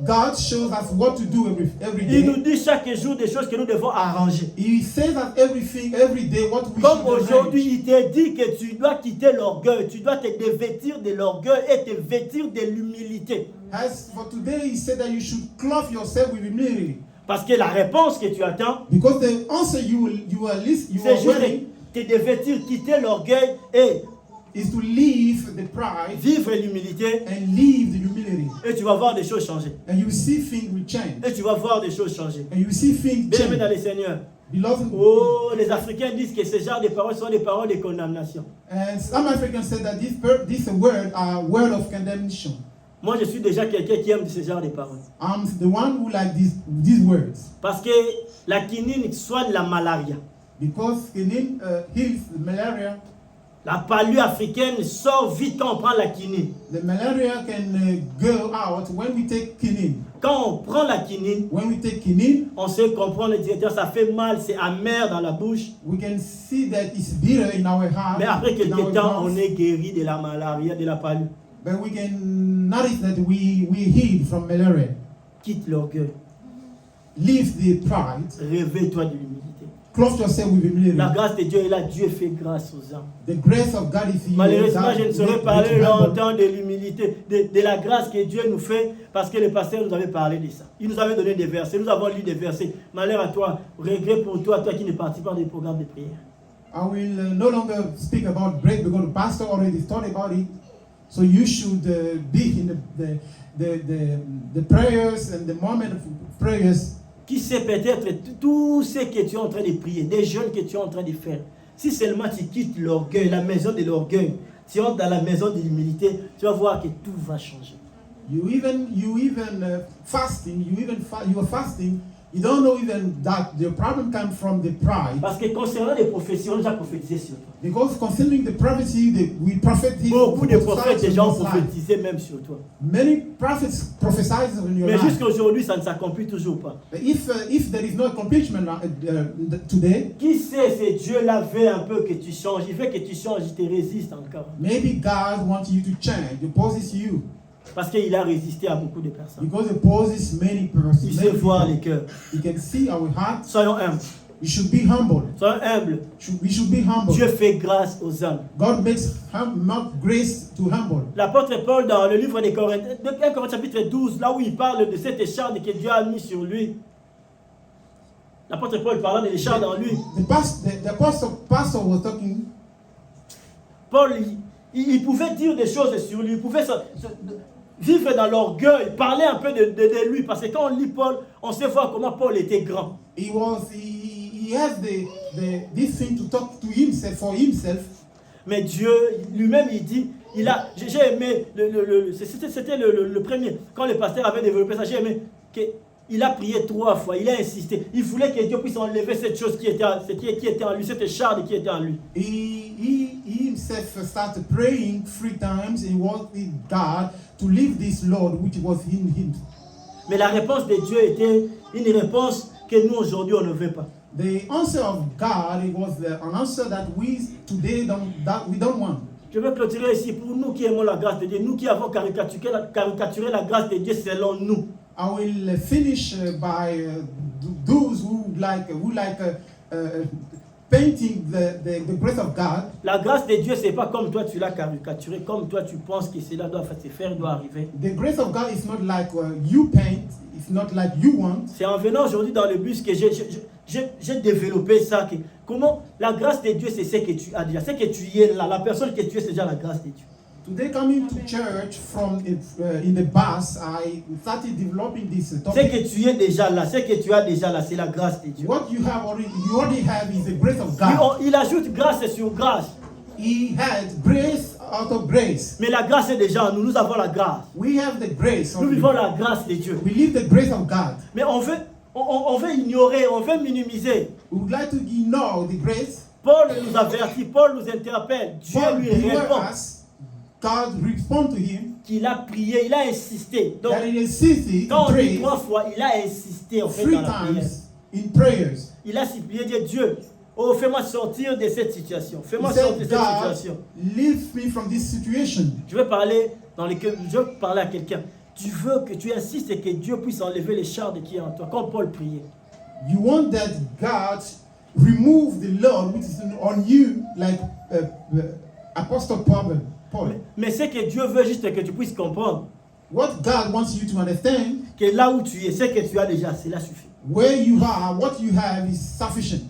God shows us what to do every Il nous day. dit chaque jour des choses que nous devons arranger. He says that every day what we Comme should aujourd'hui, arrange. il t'a dit que tu dois quitter l'orgueil, tu dois te dévêtir de l'orgueil et te vêtir de l'humilité. As for today, he said that you should clothe yourself with humility. Parce que la réponse que tu attends, Because the answer you are c'est wearing juste te dévêtir, quitter l'orgueil et is to leave the pride vivre l'humilité. and leave the humility. Et tu vas voir des choses changer. And you will see things will change. Et tu vas voir des choses changer. And you will see things Bien-aimés dans change. le Seigneur. Beloved, Oh, les Africains disent que ce genre de paroles sont des paroles de condamnation. and some Africans said that this word are word of condemnation. Moi, je suis déjà quelqu'un qui aime ce genre de paroles. I'm the one who like these words Parce que la quinine soigne la malaria. because quinine heals the malaria. La paludisme africaine sort vite quand on prend la quinine. The malaria can go out when we take quinine. Quand on prend la quinine, When we take quinine, on sait comprendre le directeur, ça fait mal, c'est amer dans la bouche. we can see that it's bitter in our heart. Mais après in quelques our temps, mouth. on est guéri de la malaria, de la paludisme. But we can notice that we healed from malaria. Quitte l'orgueil. Leave the pride. Réveille-toi de l'humilité. Clothe yourself with humility. La grâce de Dieu est là. Dieu fait grâce aux hommes. The grace of God is here. Malheureusement, that je ne saurais make parler you humble. longtemps de l'humilité, de la grâce que Dieu nous fait, parce que le pasteur nous avait parlé de ça. Il nous avait donné des versets, nous avons lu des versets. Malheur à toi, regret pour toi, toi qui ne participe pas des programmes de prière. I will no longer speak about break because the pastor already thought about it. So you should be in the prayers and the moment of prayers. Qui sait peut-être tout ce que tu es en train de prier, des jeûnes que tu es en train de faire. Si seulement tu quittes l'orgueil, la maison de l'orgueil, tu entres dans la maison de l'humilité, tu vas voir que tout va changer. You even fasting. You are fasting. You don't know even that the problem comes from the pride. Parce que concernant les prophéties, on a déjà prophétisé sur toi. Because concerning the prophecy, we prophecy. Beaucoup de prophètes déjà ont prophétisé même sur toi. Many prophets prophesied on your Mais life. jusqu'à aujourd'hui, ça ne s'accomplit toujours pas. But if there is no accomplishment today, Qui sait, ce Dieu-là veut un peu que tu changes. Il veut que tu changes, il te résiste encore. maybe God wants you to change. He opposes you Parce qu'il a résisté à beaucoup de personnes. because he opposes many persons. Il many sait voir people. les cœurs. He can see our hearts. Soyons humbles. We should be humble. Soyons humbles. We should be humble. Dieu fait grâce aux hommes. God makes grace to humble. L'apôtre Paul, dans le livre des Corinthiens, 1 Corinthiens chapitre 12, là où il parle de cette écharde que Dieu a mis sur lui. L'apôtre Paul parlant de l'écharde en lui. The pastor was talking. Paul, il pouvait dire des choses sur lui. Il pouvait vivre dans l'orgueil, parler un peu de lui. Parce que quand on lit Paul, on sait voir comment Paul était grand. He has this thing to talk to himself for himself. Mais Dieu lui-même, il dit, j'ai aimé, c'était le premier, quand le pasteur avait développé ça, j'ai aimé qu'il a prié 3 fois, il a insisté. Il voulait que Dieu puisse enlever cette chose qui était en lui, cette écharde qui était en lui. He himself started praying 3 times and wanted God to leave this load which was in him. Mais la réponse de Dieu était une réponse que nous aujourd'hui on ne veut pas. The answer of God, it was an answer that we today don't want. Je veux clôturer ici pour nous qui aimons la grâce de Dieu, nous qui avons caricaturé la grâce de Dieu selon nous. I will finish by those who like painting the grace of God. La grâce de Dieu, c'est pas comme toi tu l'as caricaturé, comme toi tu penses que cela doit se faire, doit arriver. The grace of God is not like you paint, it's not like you want. C'est en venant aujourd'hui dans le bus que j'ai développé ça. Comment la grâce de Dieu, c'est ce que tu as déjà, c'est que tu es là, la personne que tu es, c'est déjà la grâce de Dieu. Today, coming to church from in the bus, I started developing this Ce topic. que tu es déjà là, ce que tu as déjà là, c'est la grâce de Dieu. What you already have is the grace of God. Il ajoute grâce sur grâce. He had grace out of grace. Mais la grâce est déjà en nous, nous avons la grâce. We have the grace. Nous vivons la grâce de Dieu. We live the grace of God. Mais on veut ignorer, on veut minimiser. We would like to ignore the grace. Paul nous avertit, Paul nous interpelle, Dieu Paul lui beware répond. us. God responded to him, qu'il a prié, il a insisté. Donc, that he insisted quand to on dit pray 3 fois, il a insisté en fait 3 dans la prière. times in prayers. Il a supplié Dieu, oh, fais-moi sortir de cette situation. He Fais-moi sortir de said, cette God, situation. lift me from this situation. Je veux parler à quelqu'un. Tu veux que tu insistes et que Dieu puisse enlever les chardes qui est en toi. Comme Paul priait. You want that God remove the load which is on you, like Apostle Paul. Mais c'est que Dieu veut juste que tu puisses comprendre What God wants you to understand, que là où tu es, ce que tu as déjà, cela suffit. where you are, what you have is sufficient.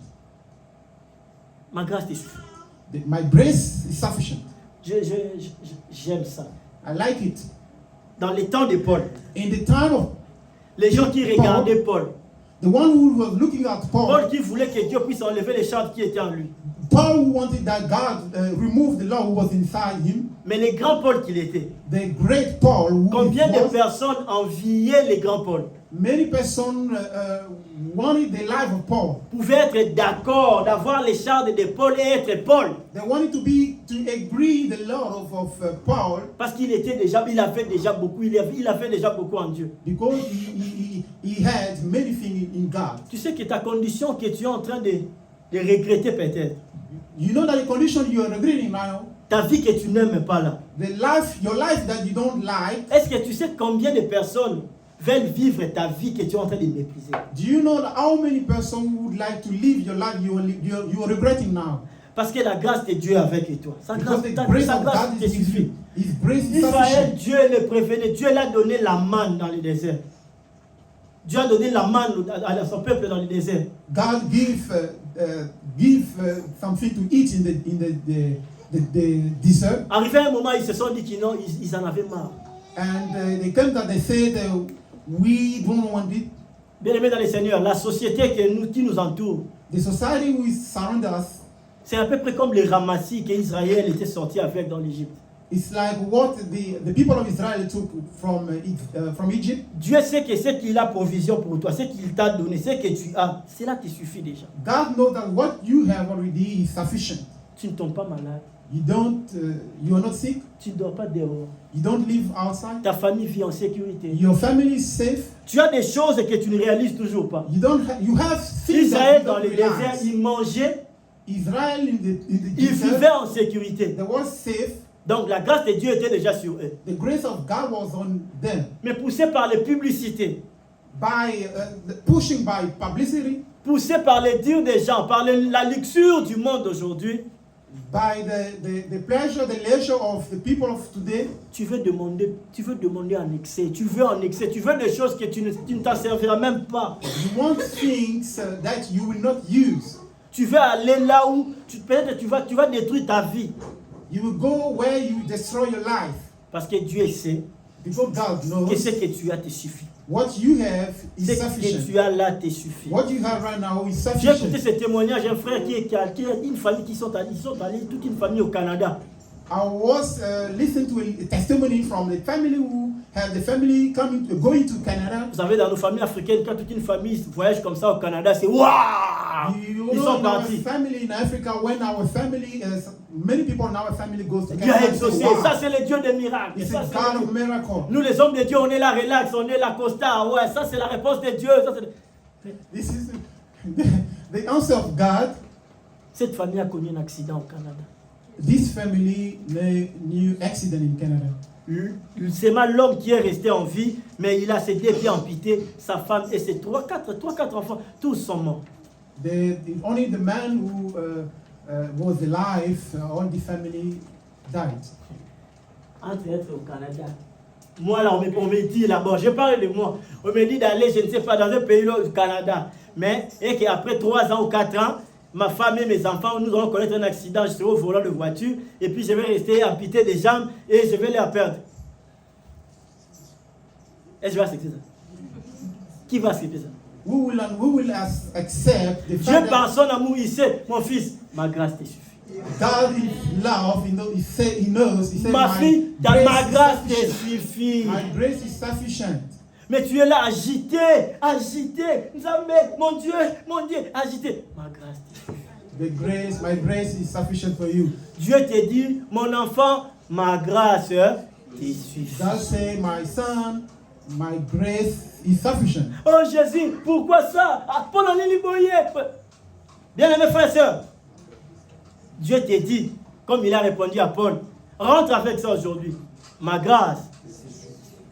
Ma grâce te suffit. My grace is sufficient. J'aime ça. I like it. Dans les temps de Paul, In the time of les gens qui regardaient Paul, the one who was looking at Paul Paul, qui voulait que Dieu puisse enlever les chardes qui étaient en lui. Paul who wanted that God remove the law who was inside him, Mais les grands Paul qu'il était, the great Paul who combien de was, personnes enviaient les grands Paul? many persons wanted the life of Paul. Pouvaient être d'accord d'avoir les chardes de Paul et être Paul. They wanted to agree the law of Paul, Parce qu'il avait déjà beaucoup, il avait déjà beaucoup en Dieu. because he had many things in God. Tu sais que ta condition que tu es en train de regretter peut-être, You know that the condition you are regretting now, ta vie que tu n'aimes pas là. your life that you don't like. Est-ce que tu sais combien de personnes veulent vivre ta vie que tu es en train de mépriser? Do you know that how many persons would like to live your life you are regretting now? Parce que la grâce de Dieu est avec toi. Sa grâce, Because the grace sa of grâce God te is with suffit. you. His grace is Israël, sufficient. Dieu le prévenait. Dieu l'a donné la manne dans le désert. Dieu a donné la manne à son peuple dans le désert. God give something to eat in the desert, Arrivé à un moment, ils se sont dit qu'ils en avaient marre. and they came that they said we don't want it. Bien aimé dans le Seigneur, la société qui nous entoure, The society who is surround us, c'est à peu près comme les ramassis qu'Israël était sorti avec dans l'Égypte. it's like what the people of Israel took from Egypt. Dieu sait que ce qu'il a provision pour toi, ce qu'il t'a donné, ce que tu as, cela te suffit déjà. God knows that what you have already is sufficient. Tu ne tombes pas malade, You are not sick. tu ne dors pas dehors. You don't live outside. Ta famille vit en sécurité. Your family is safe. Tu as des choses que tu ne réalises toujours pas. You have things that Israël you dans don't le désert, realize. il mangeait, Israel in the il desert, vivait en sécurité. they were safe. Donc la grâce de Dieu était déjà sur eux. The grace of God was on them. Mais poussés par les publicités, By pushing by publicity, poussés par les dires des gens, par la luxure du monde d'aujourd'hui, by the pleasure, the leisure of the people of today, tu veux demander en excès, tu veux des choses que tu ne t'en serviras même pas. you want things that you will not use. Tu veux aller là où peut-être tu vas détruire ta vie. You will go where you destroy your life. Parce que Dieu sait Because God que knows ce que tu as te suffit. what you have is Ce que sufficient. tu as là te suffit. What you have right now is J'ai écouté sufficient. ce témoignage, un frère qui a une famille qui sont allés, toute une famille au Canada. I was listening to a testimony from the family who have the family going to Canada. Vous savez, dans nos familles africaines, quand toute une famille voyage comme ça au Canada, c'est waouh! You Ils know, sont in our partis. family in Africa, when our family, many people in our family goes to Dieu a Canada, they exaucé. say, wow, Ça, c'est le Dieu des miracles. it's Ça, a c'est God le of Dieu. miracle. Nous, les hommes de Dieu, on est là relax, on est là costard. Ouais, ça, c'est la réponse de Dieu. Ça, This is the answer of God. Cette famille a connu un accident au Canada. This family knew accident in Canada. C'est mal l'homme qui est resté en vie, mais il a ses 2 pieds amputés, sa femme et ses 3-4 enfants, tous sont morts. Only the man who was alive, all the family died. Entre être au Canada. Moi, là, on me dit là-bas, je parle de moi, on me dit d'aller, je ne sais pas, dans un pays là, au Canada. Mais, et qu'après 3 ans ou 4 ans, ma femme et mes enfants, nous allons connaître un accident, je serai au volant de voiture, et puis je vais rester amputé des jambes, et je vais les perdre. Et je vais accepter ça. Qui va accepter ça? We will accept the Dieu fact par that son amour, il sait, mon fils, ma grâce te suffit. God is love. He knows. He said, Ma fille, ma grâce te is suffit. my grace is sufficient. Mais tu es là agité. Mon Dieu, agité. Ma grâce te suffit. My grace is sufficient for you. Dieu te dit, mon enfant, ma grâce te suffit. God say, my son, my grace is sufficient. Oh Jésus, pourquoi ça? Bien-aimés frères et sœurs, Dieu te dit, comme il a répondu à Paul, rentre avec ça aujourd'hui. Ma grâce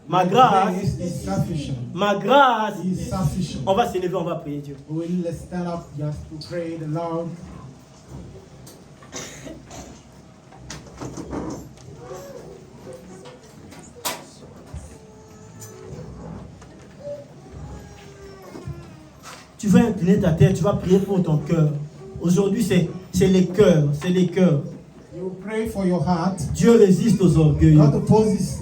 Grace is sufficient. ma grâce. Is sufficient. On va s'élever, on va prier Dieu. Let's stand up just to pray the Lord. Tu vas incliner ta tête, tu vas prier pour ton cœur. Aujourd'hui, c'est les cœurs, c'est les cœurs. You pray for your heart. Dieu résiste aux orgueilleux. God opposes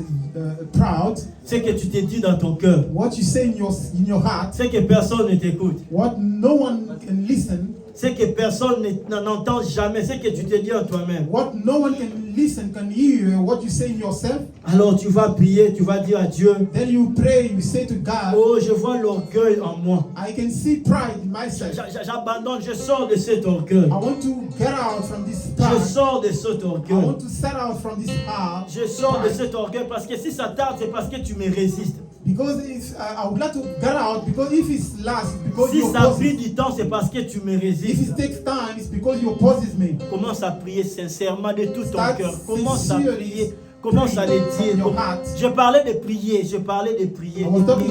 proud. C'est que tu t'es dit dans ton cœur. What you say in your heart. C'est que personne ne t'écoute. What no one can listen. C'est que personne n'entend jamais. C'est que tu te dis en toi-même. What no one can listen, can hear what you say in yourself. Alors tu vas prier, tu vas dire à Dieu. Then you pray, you say to God. Oh, je vois l'orgueil en moi. I can see pride in myself. J'abandonne, je sors de cet orgueil. I want to get out from this pride. Je sors de cet I orgueil. want to set out from this pride. Je sors de cet orgueil parce que si ça tarde, c'est parce que tu me résistes. Because if I would like to get out, because if it's last, because Si you ça oppose prit it. du temps, c'est parce que tu me If résistes. it takes time, it's because you opposes me. Commence à prier sincèrement de tout ton Start cœur. Commence à sincerely prier. Commence à le praying from dire. your heart. Je parlais de prier. Je parlais de prier. I was talking